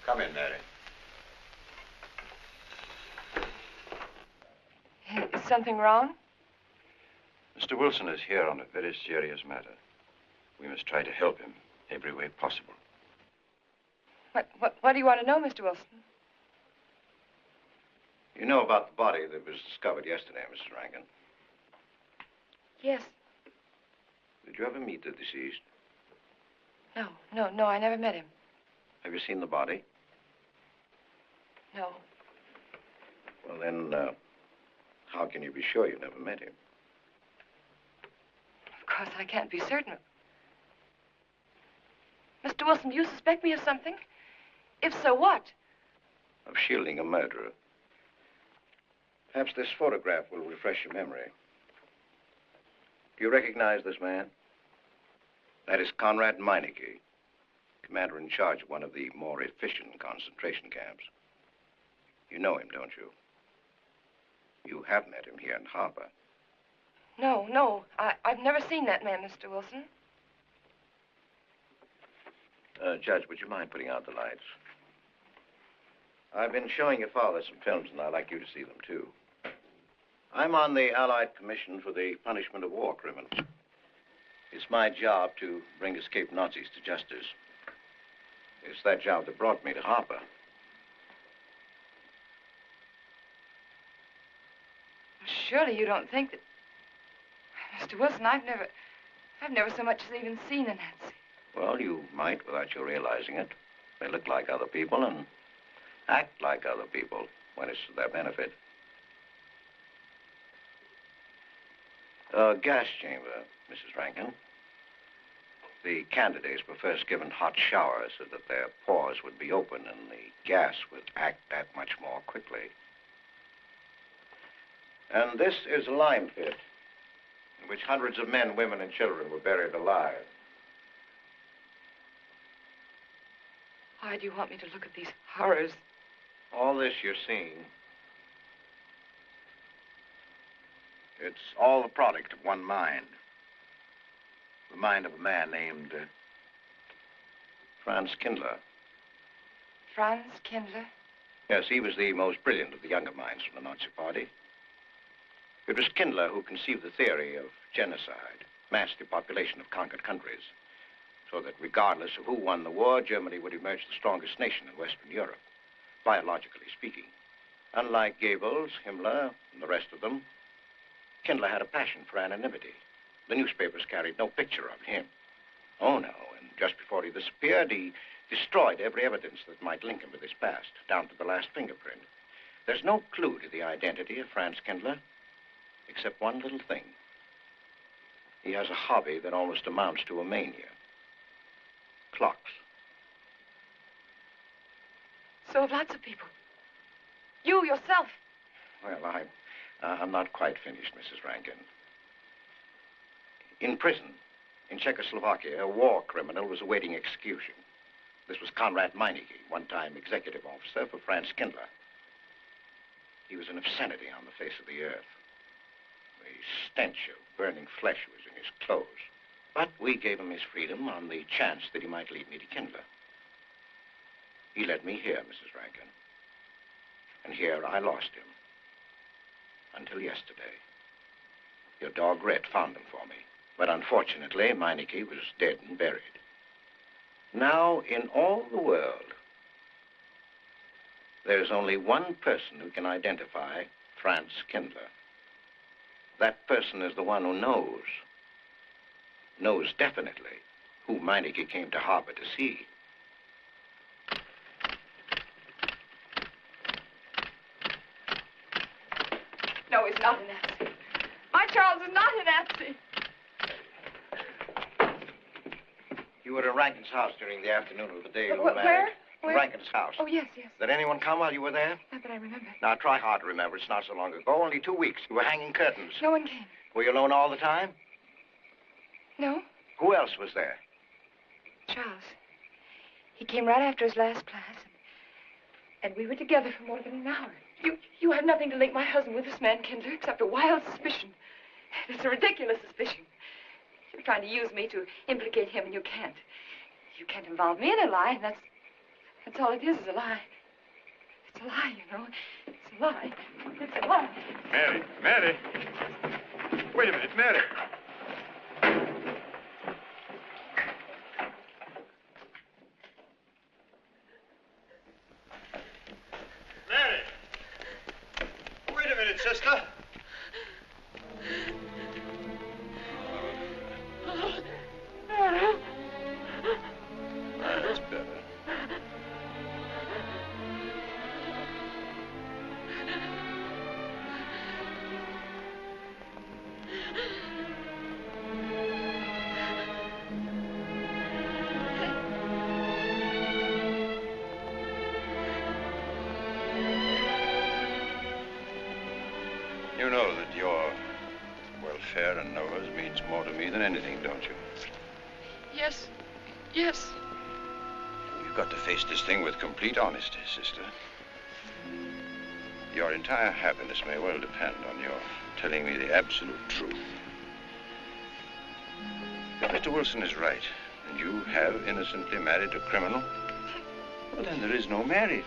Come in, Mary. Is something wrong? Mr. Wilson is here on a very serious matter. We must try to help him every way possible. What do you want to know, Mr. Wilson? You know about the body that was discovered yesterday, Mrs. Rankin. Yes. Did you ever meet the deceased? No, I never met him. Have you seen the body? No. Well, then, how can you be sure you never met him? Of course, I can't be certain. Mr. Wilson, do you suspect me of something? If so, what? Of shielding a murderer. Perhaps this photograph will refresh your memory. Do you recognize this man? That is Conrad Meineke, commander in charge of one of the more efficient concentration camps. You know him, don't you? You have met him here in Harper. No, I've never seen that man, Mr. Wilson. Judge, would you mind putting out the lights? I've been showing your father some films, and I'd like you to see them, too. I'm on the Allied Commission for the Punishment of War Criminals. It's my job to bring escaped Nazis to justice. It's that job that brought me to Harper. Surely you don't think that... Mr. Wilson, I've never so much as even seen a Nazi. Well, you might without your realizing it. They look like other people and act like other people when it's to their benefit. A gas chamber, Mrs. Rankin. The candidates were first given hot showers so that their pores would be open and the gas would act that much more quickly. And this is a lime pit in which hundreds of men, women, and children were buried alive. Why do you want me to look at these horrors? All this you're seeing, it's all the product of one mind. The mind of a man named Franz Kindler. Franz Kindler? Yes, he was the most brilliant of the younger minds from the Nazi Party. It was Kindler who conceived the theory of genocide, mass depopulation of conquered countries, so that regardless of who won the war, Germany would emerge the strongest nation in Western Europe, biologically speaking. Unlike Goebbels, Himmler, and the rest of them, Kindler had a passion for anonymity. The newspapers carried no picture of him. Oh, no, and just before he disappeared, he destroyed every evidence that might link him with his past, down to the last fingerprint. There's no clue to the identity of Franz Kindler, except one little thing. He has a hobby that almost amounts to a mania. Clocks. So have lots of people. You yourself. Well, I'm not quite finished, Mrs. Rankin. In prison, in Czechoslovakia, a war criminal was awaiting execution. This was Conrad Meineke, one-time executive officer for Franz Kindler. He was an obscenity on the face of the earth. The stench of burning flesh was in his clothes. But we gave him his freedom on the chance that he might lead me to Kindler. He led me here, Mrs. Rankin. And here I lost him. Until yesterday. Your dog Red found him for me. But unfortunately, Meineke was dead and buried. Now, in all the world, there's only one person who can identify Franz Kindler. That person is the one who knows definitely who Meineke came to harbor to see. No, he's not a Nazi. My Charles is not a Nazi. You were at Rankin's house during the afternoon of the day you were married. Where? Where? Rankin's house. Oh, yes, yes. Did anyone come while you were there? Not that I remember. Now, try hard to remember. It's not so long ago. Only 2 weeks. You were hanging curtains. No one came. Were you alone all the time? No? Who else was there? Charles. He came right after his last class, and we were together for more than an hour. You have nothing to link my husband with this man, Kindler, except a wild suspicion. It's a ridiculous suspicion. You're trying to use me to implicate him, and you can't. You can't involve me in a lie, and that's all it is a lie. It's a lie, you know. It's a lie. It's a lie. Mary, Mary. Wait a minute, Mary. Mary. Wait a minute, sister. That's better. You know that your welfare and Noah's means more to me than anything, don't you? Yes. Yes. You've got to face this thing with complete honesty, sister. Your entire happiness may well depend on your telling me the absolute truth. If Mr. Wilson is right, and you have innocently married a criminal, well, then there is no marriage.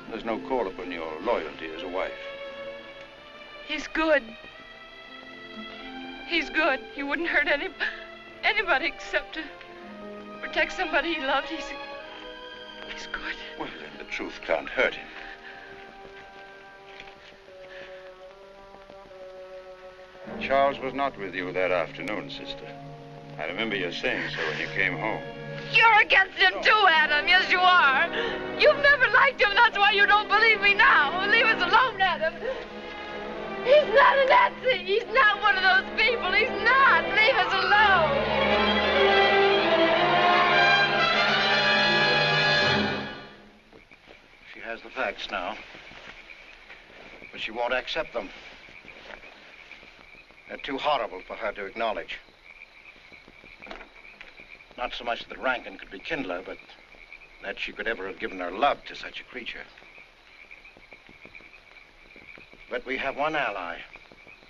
There's no call upon your loyalty as a wife. He's good. He's good. He wouldn't hurt anybody except to protect somebody he loved. He's good. Well, then the truth can't hurt him. Charles was not with you that afternoon, sister. I remember you saying so when you came home. You're against him too, Adam. Yes, you are. You've never liked him. That's why you don't believe me now. Leave us alone, Adam. He's not a Nazi. He's not one of those people. He's not. Leave us alone. She has the facts now, but she won't accept them. They're too horrible for her to acknowledge. Not so much that Rankin could be Kindler, but that she could ever have given her love to such a creature. But we have one ally,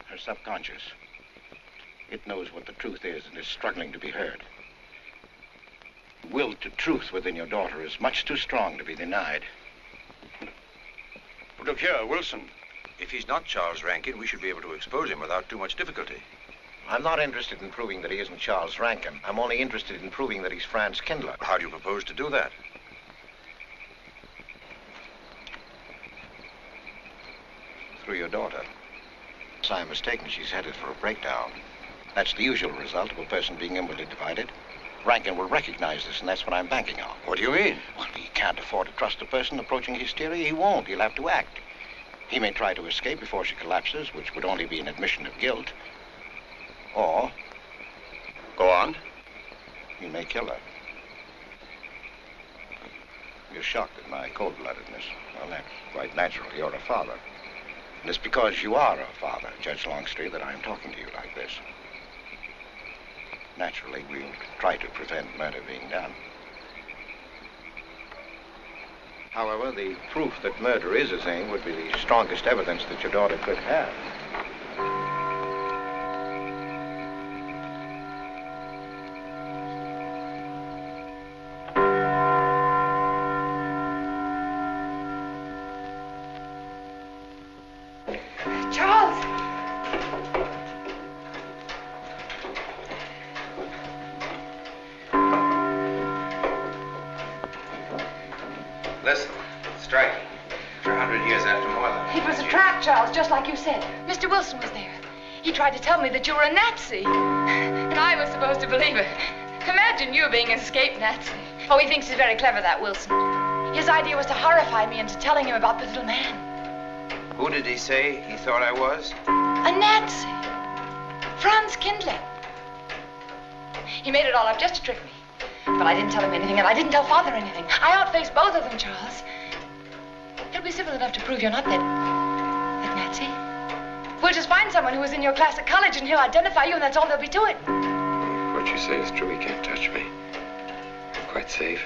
her subconscious. It knows what the truth is and is struggling to be heard. The will to truth within your daughter is much too strong to be denied. But look here, Wilson. If he's not Charles Rankin, we should be able to expose him without too much difficulty. I'm not interested in proving that he isn't Charles Rankin. I'm only interested in proving that he's Franz Kindler. How do you propose to do that? Through your daughter. If I'm mistaken, she's headed for a breakdown. That's the usual result of a person being inwardly divided. Rankin will recognize this, and that's what I'm banking on. What do you mean? Well, he can't afford to trust a person approaching hysteria. He won't. He'll have to act. He may try to escape before she collapses, which would only be an admission of guilt. Or... Go on. He may kill her. You're shocked at my cold-bloodedness. Well, that's quite natural. You're a father. And it's because you are a father, Judge Longstreet, that I'm talking to you like this. Naturally, we'll try to prevent murder being done. However, the proof that murder is a thing would be the strongest evidence that your daughter could have. Charles! Listen, strike. For 100 years after more than... It was a trap, Charles, just like you said. Mr. Wilson was there. He tried to tell me that you were a Nazi. And I was supposed to believe it. Imagine you being an escaped Nazi. Oh, he thinks he's very clever, that Wilson. His idea was to horrify me into telling him about the little man. Who did he say he thought I was? A Nazi. Franz Kindler. He made it all up just to trick me. But I didn't tell him anything, and I didn't tell Father anything. I outfaced both of them, Charles. It'll be simple enough to prove you're not that Nazi. We'll just find someone who was in your class at college, and he'll identify you, and that's all there'll be to it. What you say is true. He can't touch me. I'm quite safe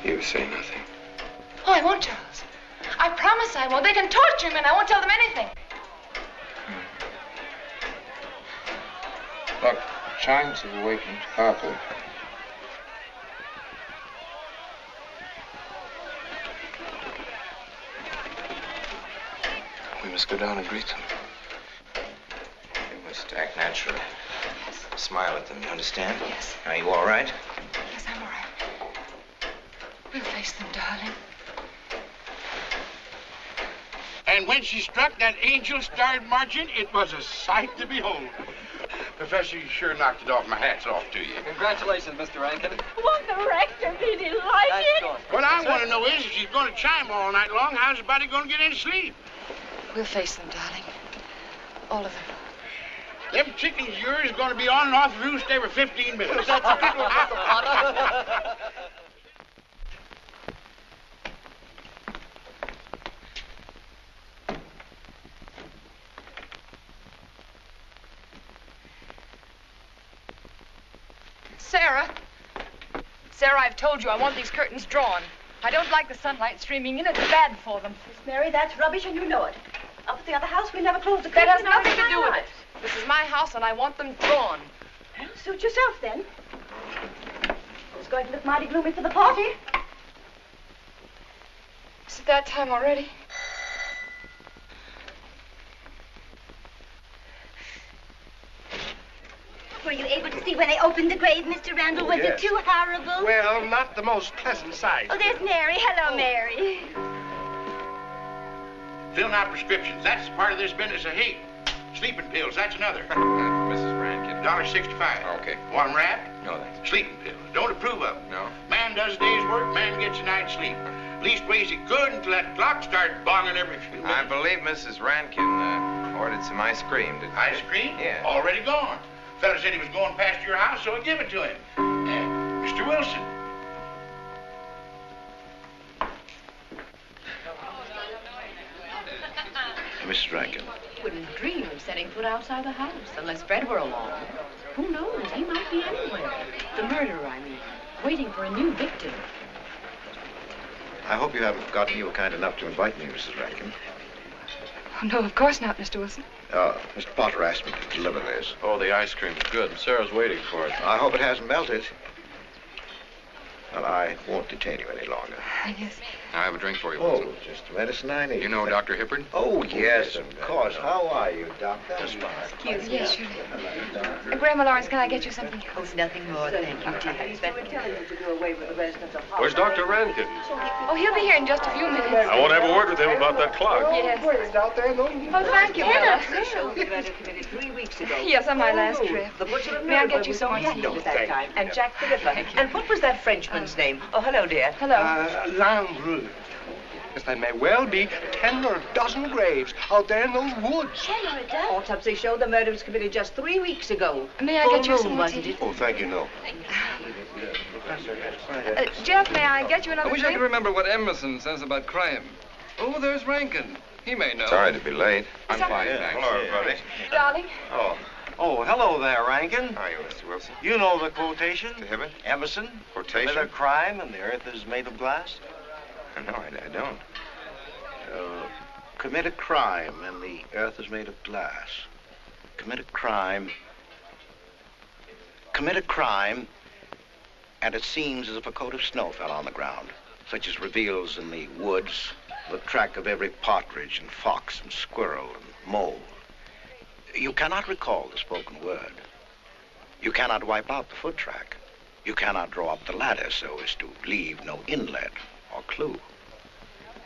if you say nothing. Oh, I won't, Charles. I promise I won't. They can torture him, and I won't tell them anything. Look, chimes have awakened Harper. We must go down and greet them. We must act naturally. Yes. Smile at them, you understand? Yes. Are you all right? Yes, I'm all right. We'll face them, darling. And when she struck that angel-starred marching, it was a sight to behold. Professor, you sure knocked it off. My hat's off to you. Congratulations, Mr. Rankin. Won't the rector be delighted? What I want to know is, if she's going to chime all night long, how's the body going to get any sleep? We'll face them, darling. All of them. Them chickens of yours are going to be on and off the roost every 15 minutes. That's a good one, Mr. Potter. Sarah. Sarah, I've told you I want these curtains drawn. I don't like the sunlight streaming in. It's bad for them. Miss Mary, that's rubbish and you know it. Up at the other house, we never close the That curtains. has nothing to do with it. This is my house, and I want them drawn. Well, suit yourself, then. It's going to look mighty gloomy for the party. Is it that time already? Were you able to see when they opened the grave, Mr. Randall? Was it too horrible? Well, not the most pleasant sight. Oh, there's Mary. Hello, Mary. Filling out prescriptions, that's part of this business of hate. Sleeping pills, that's another. Mrs. Rankin. $1.65. Okay. Want 'em wrapped? No, thanks. Sleeping pills. Don't approve of 'em. No. Man does a day's work, man gets a night's sleep. Leastways he could until that clock starts bonging every few minutes. I believe Mrs. Rankin ordered some ice cream. Ice cream? Yeah. Already gone. Fella said he was going past your house, so I give it to him. Mr. Wilson. Mrs. Rankin. Wouldn't dream of setting foot outside the house unless Fred were along. Who knows? He might be anywhere. The murderer, I mean, waiting for a new victim. I hope you haven't forgotten you were kind enough to invite me, Mrs. Rankin. Oh, no, of course not, Mr. Wilson. Mr. Potter asked me to deliver this. Oh, the ice cream's good. Sarah's waiting for it. I hope it hasn't melted. Well, I won't detain you any longer. Yes. I have a drink for you, Wilson. Oh, just the medicine I need. You know Dr. Hibbard? Oh, yes, of course. How are you, Doctor? Excuse me. Yes, surely. Grandma Lawrence, can I get you something? Oh, nothing more, thank you, dear. Where's Dr. Rankin? Oh, he'll be here in just a few minutes. I want to have a word with him about that clock. Yes. Oh, thank you, Ella. 3 weeks ago. Yes, on my last trip. The butcher of May I get Melbourne you some more tea? at that time. And Jack the Ripper. And what was that Frenchman's name? Oh, hello, dear. Hello. Landru. Yes, there may well be 10 or a dozen graves out there in those woods. Autopsy showed the murder was committed just 3 weeks ago. May I get you some more tea? Oh, thank you, no. Jeff, may I get you another I wish I drink? could remember what Emerson says about crime. Oh, there's Rankin. He may know. Sorry to be late. I'm fine, thanks. Hello, everybody. Darling. Oh, hello there, Rankin. How are you, Mr. Wilson? You know the quotation? To Hibbard? Emerson. Quotation? Commit a crime and the earth is made of glass. No, I don't. Commit a crime and the earth is made of glass. Commit a crime and it seems as if a coat of snow fell on the ground, such as reveals in the woods the track of every partridge and fox and squirrel and mole. You cannot recall the spoken word. You cannot wipe out the foot track. You cannot draw up the ladder so as to leave no inlet or clue.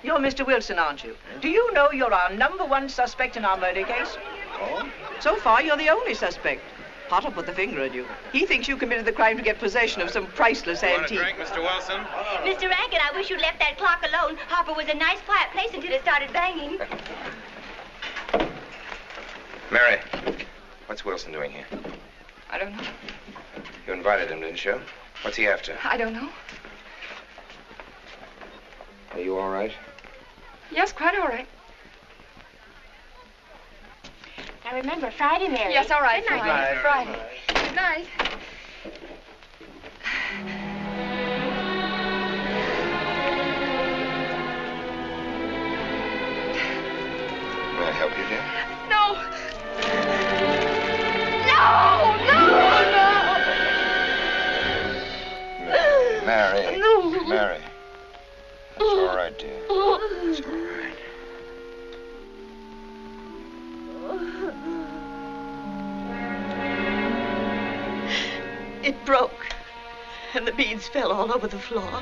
You're Mr. Wilson, aren't you? Do you know you're our #1 suspect in our murder case? Oh? So far, you're the only suspect. Potter put the finger on you. He thinks you committed the crime to get possession of some priceless antique. Want a drink, Mr. Wilson? Mr. Rankin, I wish you'd left that clock alone. Harper was a nice, quiet place until it started banging. Mary, what's Wilson doing here? I don't know. You invited him, didn't you? What's he after? I don't know. Are you all right? Yes, quite all right. Now remember, Friday, Mary. Yes, all right, Good night. Friday. Good night. May I help you, dear? No! No! Mary. No! Mary. It's all right, dear. It's all right. It broke, and the beads fell all over the floor.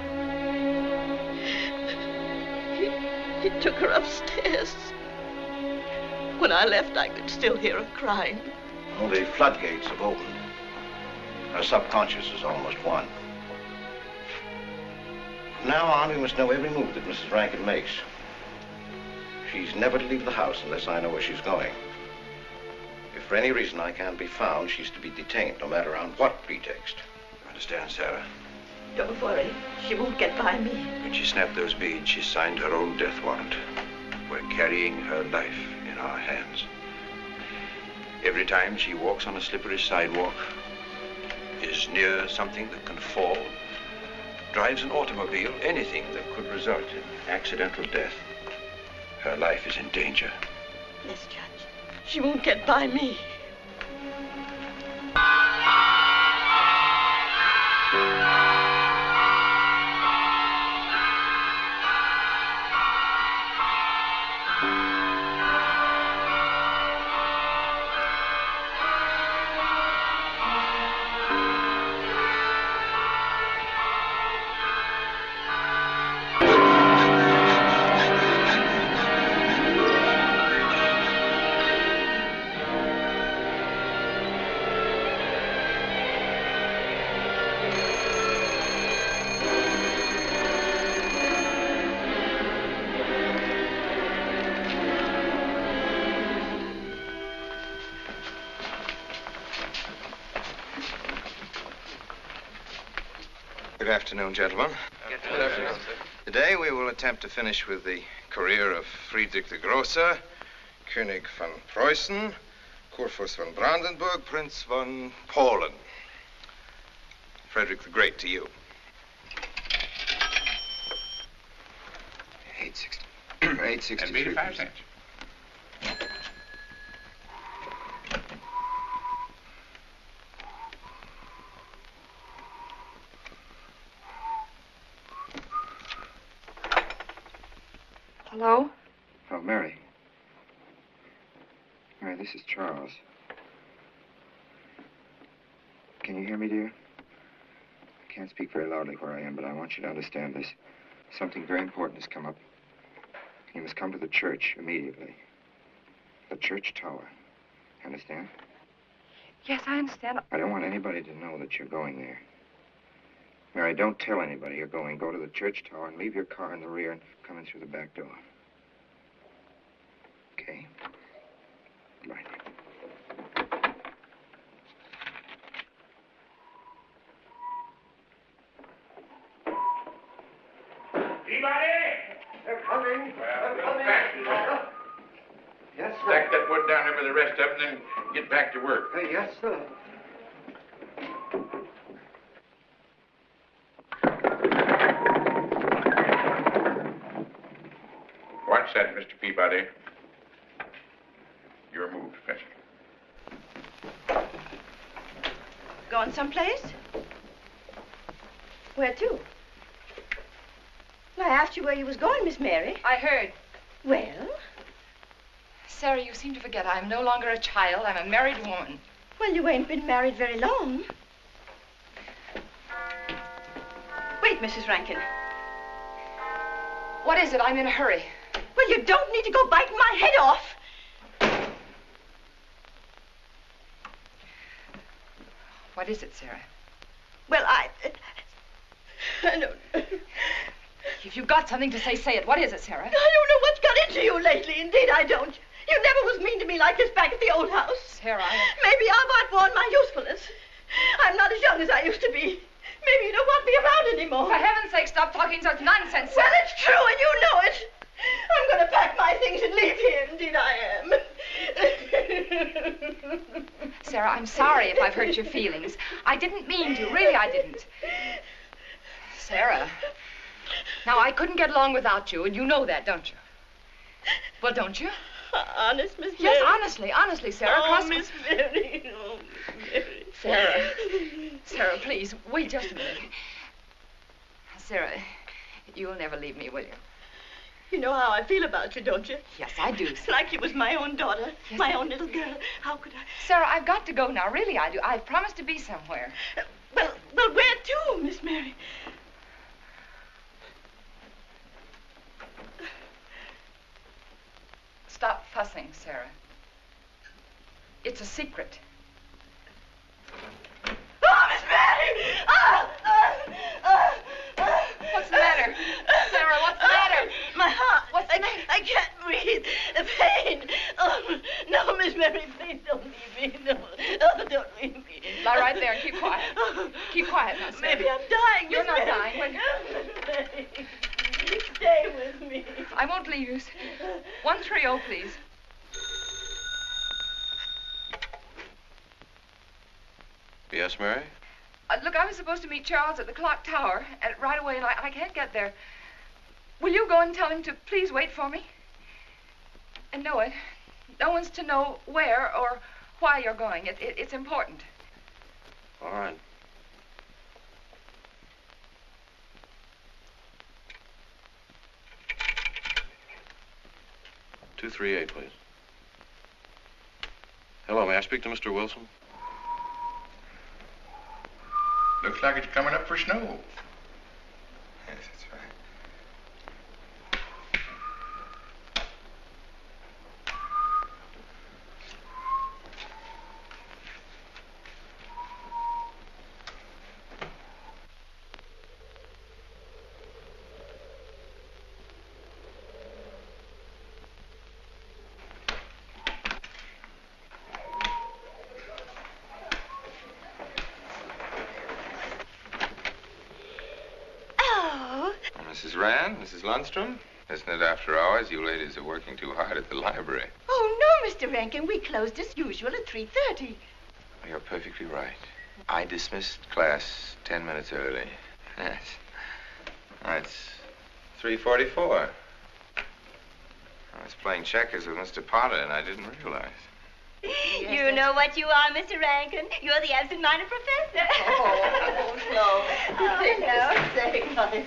He took her upstairs. When I left, I could still hear her crying. Well, the floodgates have opened. Her subconscious is almost won. From now on, we must know every move that Mrs. Rankin makes. She's never to leave the house unless I know where she's going. If for any reason I can't be found, she's to be detained, no matter on what pretext. You understand, Sarah? Don't worry. She won't get by me. When she snapped those beads, she signed her own death warrant. We're carrying her life in our hands. Every time she walks on a slippery sidewalk, is near something that can fall, drives an automobile, anything that could result in accidental death, her life is in danger. Yes, Judge. She won't get by me. Good afternoon, gentlemen. Good afternoon, sir. Today we will attempt to finish with the career of Friedrich the Grosser, König von Preußen, Kurfürst von Brandenburg, Prince von Polen. Frederick the Great to you. 860. That'd be 85 cents. Hello? Oh, Mary. Mary, this is Charles. Can you hear me, dear? I can't speak very loudly where I am, but I want you to understand this. Something very important has come up. You must come to the church immediately. The church tower. Understand? Yes, I understand. I don't want anybody to know that you're going there. Mary, don't tell anybody you're going. Go to the church tower and leave your car in the rear and come in through the back door. Okay? Goodbye. Anybody? They're coming. Well, They're coming. Yes, sir. Stack that wood down there with the rest of them, then get back to work. Yes, sir. set, Mr. Peabody. You're moved, Professor. Going someplace? Where to? Well, I asked you where you was going, Miss Mary. I heard. Well? Sarah, you seem to forget I'm no longer a child. I'm a married woman. Well, you ain't been married very long. Wait, Mrs. Rankin. What is it? I'm in a hurry. Well, you don't need to go biting my head off. What is it, Sarah? Well, I don't know. If you've got something to say, say it. What is it, Sarah? I don't know what's got into you lately. Indeed, I don't. You never was mean to me like this back at the old house. Sarah, Maybe I've outworn my usefulness. I'm not as young as I used to be. Maybe you don't want me around anymore. For heaven's sake, stop talking such nonsense, Sarah. Well, it's true, and you know it. I'm going to pack my things and leave here. Indeed, I am. Sarah, I'm sorry if I've hurt your feelings. I didn't mean to. Really, I didn't. Sarah, now, I couldn't get along without you, and you know that, don't you? Well, don't you? Honest, Miss Mary? Yes, honestly, Sarah. Oh, Miss Mary. Oh, Miss Mary. Sarah, please, wait just a minute. Sarah, you'll never leave me, will you? You know how I feel about you, don't you? Yes, I do. It's like you was my own daughter, my own little girl. How could I? Sarah, I've got to go now. Really, I do. I've promised to be somewhere. Well, where to, Miss Mary? Stop fussing, Sarah. It's a secret. Oh, Miss Mary! What's the matter? Sarah, what's the matter? My heart. What's the matter? I can't breathe. The pain. Oh, no, Miss Mary, please don't leave me. No, don't leave me. Lie right there and keep quiet. Keep quiet now, Sarah. Maybe I'm dying. You're Miss not Mary. dying. When... Miss Mary, stay with me. I won't leave you. 130, please. Yes, Mary? Look, I was supposed to meet Charles at the clock tower right away, and I can't get there. Will you go and tell him to please wait for me? And no one's to know where or why you're going. It's important. All right. $238, please. Hello, may I speak to Mr. Wilson? Looks like it's coming up for snow. Yes, that's right. Mrs. Rand, Mrs. Lundstrom, isn't it after hours? You ladies are working too hard at the library. Oh, no, Mr. Rankin. We closed as usual at 3:30. Oh, you're perfectly right. I dismissed class 10 minutes early. Yes. It's 3:44. I was playing checkers with Mr. Potter, and I didn't realize. You know what you are, Mr. Rankin. You're the absent-minded professor. Oh, no. Hello. Say nice.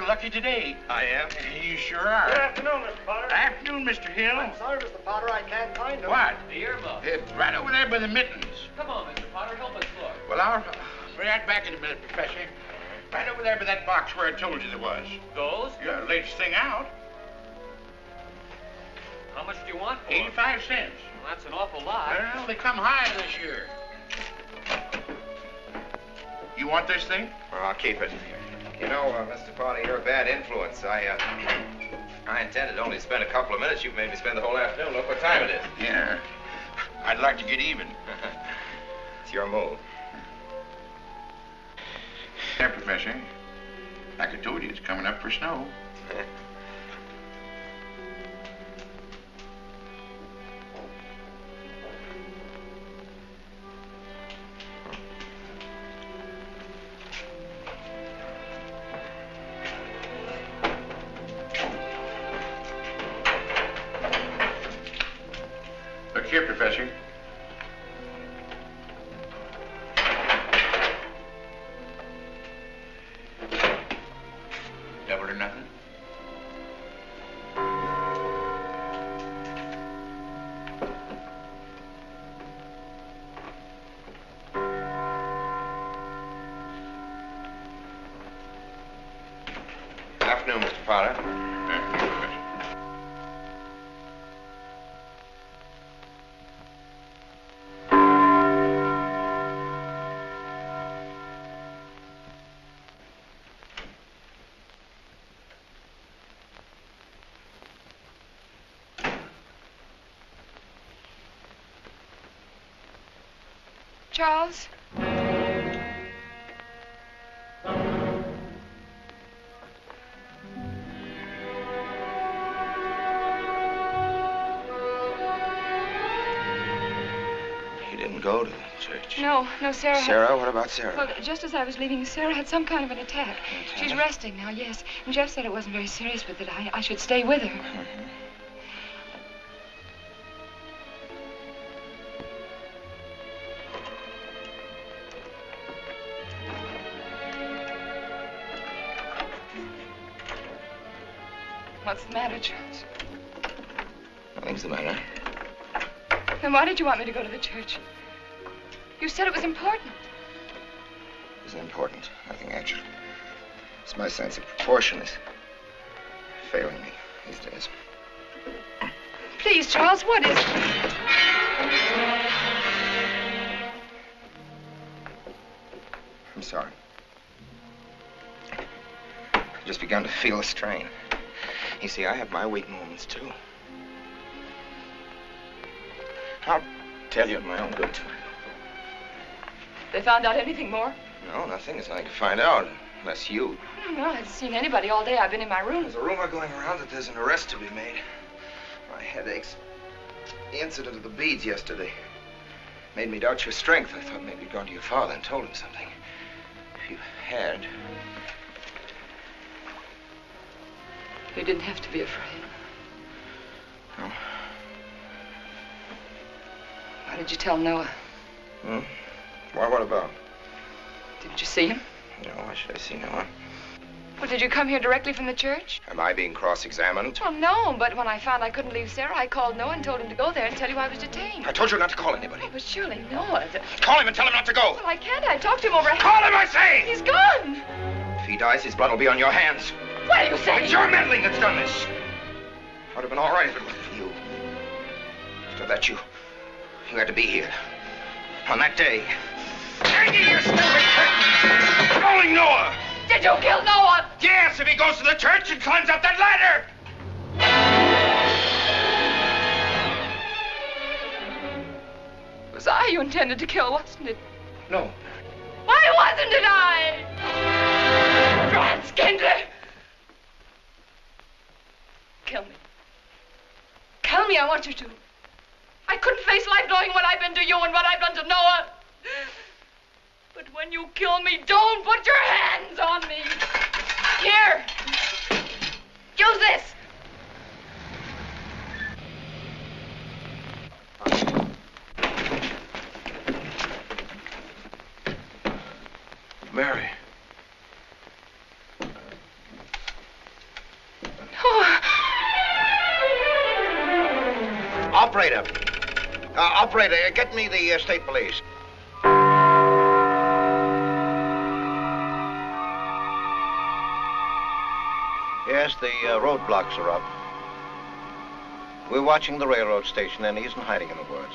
Lucky today. I am. You sure are. Good afternoon, Mr. Potter. Afternoon, Mr. Hill. I'm sorry, Mr. Potter, I can't find him. What? The earmuff. It's right over there by the mittens. Come on, Mr. Potter, help us look. Well, I'll be right back in a minute, Professor. Right over there by that box where I told you there was. Those? Yeah, latest thing out. How much do you want for 85 cents. Well, that's an awful lot. Well, they come high this year. You want this thing? Well, I'll keep it. You know, Mr. Potter, you're a bad influence. I intended only to spend a couple of minutes. You've made me spend the whole afternoon. Look what time it is. Yeah. I'd like to get even. It's your move. Yeah, Professor. Like I told you, it's coming up for snow. Look here, Professor. Double or nothing? Afternoon, Mr. Potter. Charles? He didn't go to the church. No, Sarah. Sarah? What about Sarah? Well, just as I was leaving, Sarah had some kind of an attack. She's resting now, yes. And Jeff said it wasn't very serious, but that I should stay with her. What's the matter, Charles? Nothing's the matter. Then why did you want me to go to the church? You said it was important. It was important. Nothing actual. It's my sense of proportion is failing me these days. Please, Charles, what is it? I'm sorry. I've just begun to feel a strain. You see, I have my weak moments, too. I'll tell you in my own good time. They found out anything more? No, nothing. There's nothing to find out, unless you. Well, I haven't seen anybody all day. I've been in my room. There's a rumor going around that there's an arrest to be made. My head aches. The incident of the beads yesterday made me doubt your strength. I thought maybe you'd gone to your father and told him something. If you had... You didn't have to be afraid. No. Why did you tell Noah? Hmm? Why, what about? Didn't you see him? No, why should I see Noah? Well, did you come here directly from the church? Am I being cross-examined? Well, no, but when I found I couldn't leave Sarah, I called Noah and told him to go there and tell you I was detained. I told you not to call anybody. Oh, but surely Noah... Call him and tell him not to go. Well, I can't. I talked to him over... Call him, I say! He's gone! If he dies, his blood will be on your hands. What are you saying? It's your meddling that's done this. I would have been all right if it wasn't for you. After that, you had to be here. On that day. Hanging your stupid curtain! Calling Noah! Did you kill Noah? Yes, if he goes to the church and climbs up that ladder! It was I you intended to kill, wasn't it? No. Why wasn't it I? Franz Kindler! Kill me. Kill me, I want you to. I couldn't face life knowing what I've been to you and what I've done to Noah. But when you kill me, don't put your hands on me. Here. Use this. Mary. Operator. Operator, get me the state police. Yes, the roadblocks are up. We're watching the railroad station, and he isn't hiding in the woods.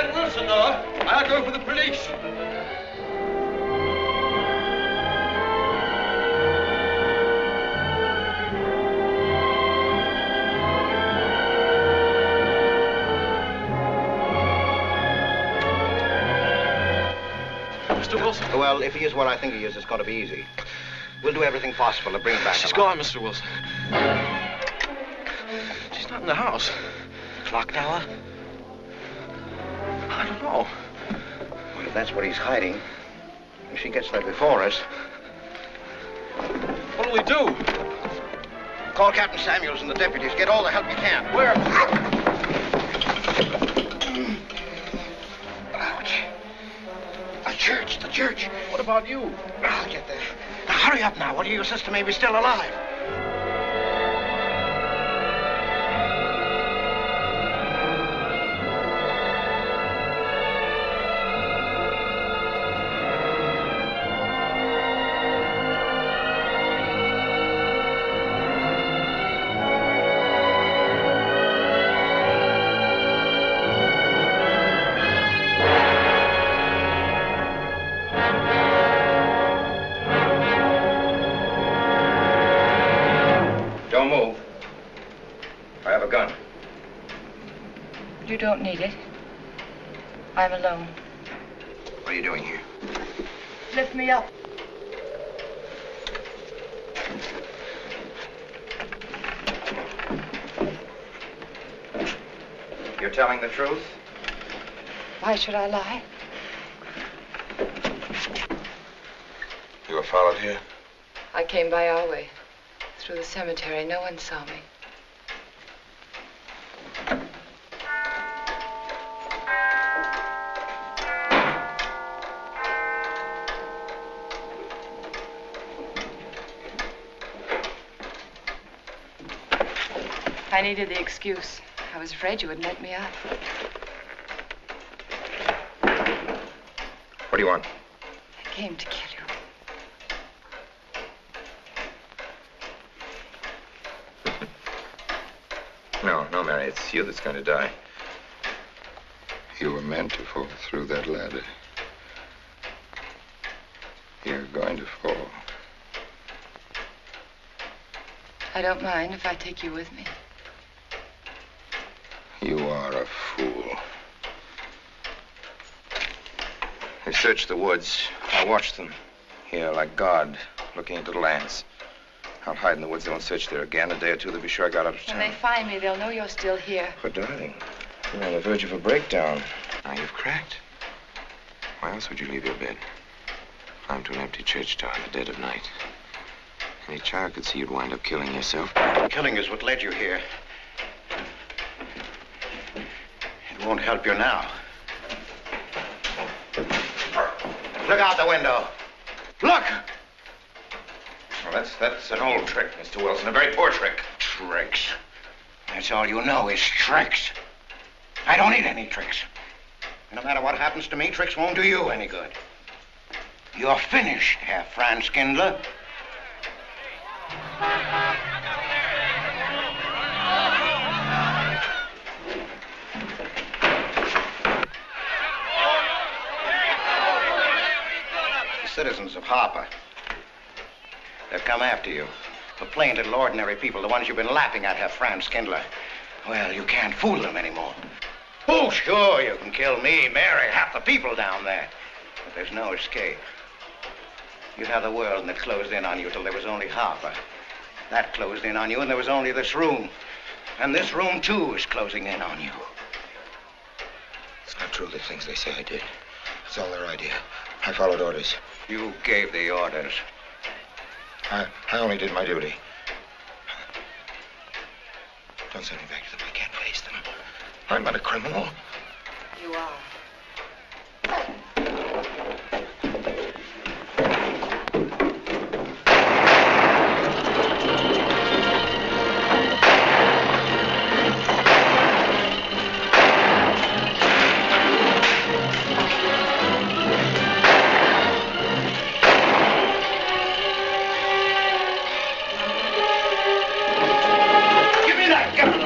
get Wilson, Noah. I'll go for the police. Mr. Wilson. Well, if he is what I think he is, it's going to be easy. We'll do everything possible to bring him back. She's gone, Mr. Wilson. She's not in the house. Clock tower? I don't know. Well, if that's where he's hiding, if she gets there before us... What'll we do? Call Captain Samuels and the deputies. Get all the help you can. Where? Ouch. The church. What about you? I'll get there. Now, hurry up now. What do you use to maybe still alive? You don't need it. I'm alone. What are you doing here? Lift me up. You're telling the truth? Why should I lie? You were followed here? I came by our way. Through the cemetery. No one saw me. I needed the excuse. I was afraid you wouldn't let me out. What do you want? I came to kill you. No, Mary, it's you that's going to die. You were meant to fall through that ladder. You're going to fall. I don't mind if I take you with me. You are a fool. They searched the woods. I watched them. Here, like God, looking into the lands. I'll hide in the woods. They won't search there again. A day or two, they'll be sure I got out of town. When they find me, they'll know you're still here. But, darling, you're on the verge of a breakdown. Now you've cracked. Why else would you leave your bed? Climb to an empty church tower in the dead of night. Any child could see you'd wind up killing yourself. Killing is what led you here. It won't help you now. Look out the window. Look! Well, that's an old trick, Mr. Wilson. A very poor trick. Tricks? That's all you know is tricks. I don't need any tricks. No matter what happens to me, tricks won't do you any good. You're finished, Herr Franz Kindler. The citizens of Harper. They've come after you. The plain little ordinary people, the ones you've been laughing at, Herr Franz Kindler. Well, you can't fool them anymore. Oh, sure, you can kill me, Mary, half the people down there. But there's no escape. You have the world, and it closed in on you till there was only Harper. That closed in on you, and there was only this room. And this room, too, is closing in on you. It's not true, the things they say I did. It's all their idea. I followed orders. You gave the orders. I only did my duty. Don't send me back to them. I can't face them. I'm not a criminal. You are. Give me that gun!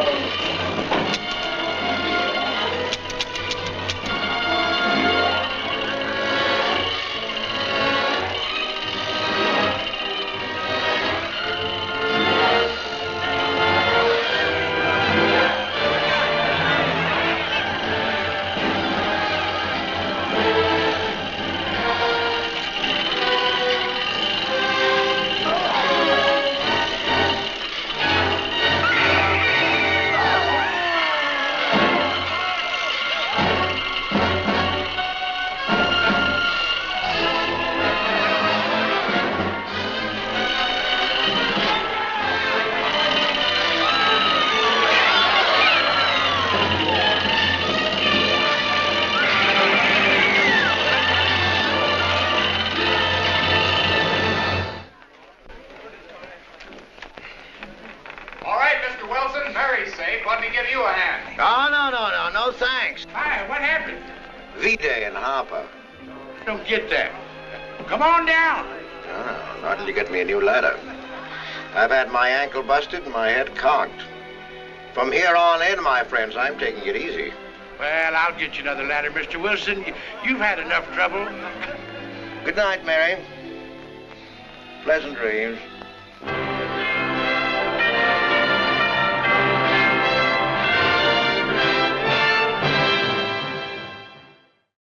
V-Day and Harper. I don't get that. Come on down. Oh, not till you get me a new ladder. I've had my ankle busted and my head conked. From here on in, my friends, I'm taking it easy. Well, I'll get you another ladder, Mr. Wilson. You've had enough trouble. Good night, Mary. Pleasant dreams.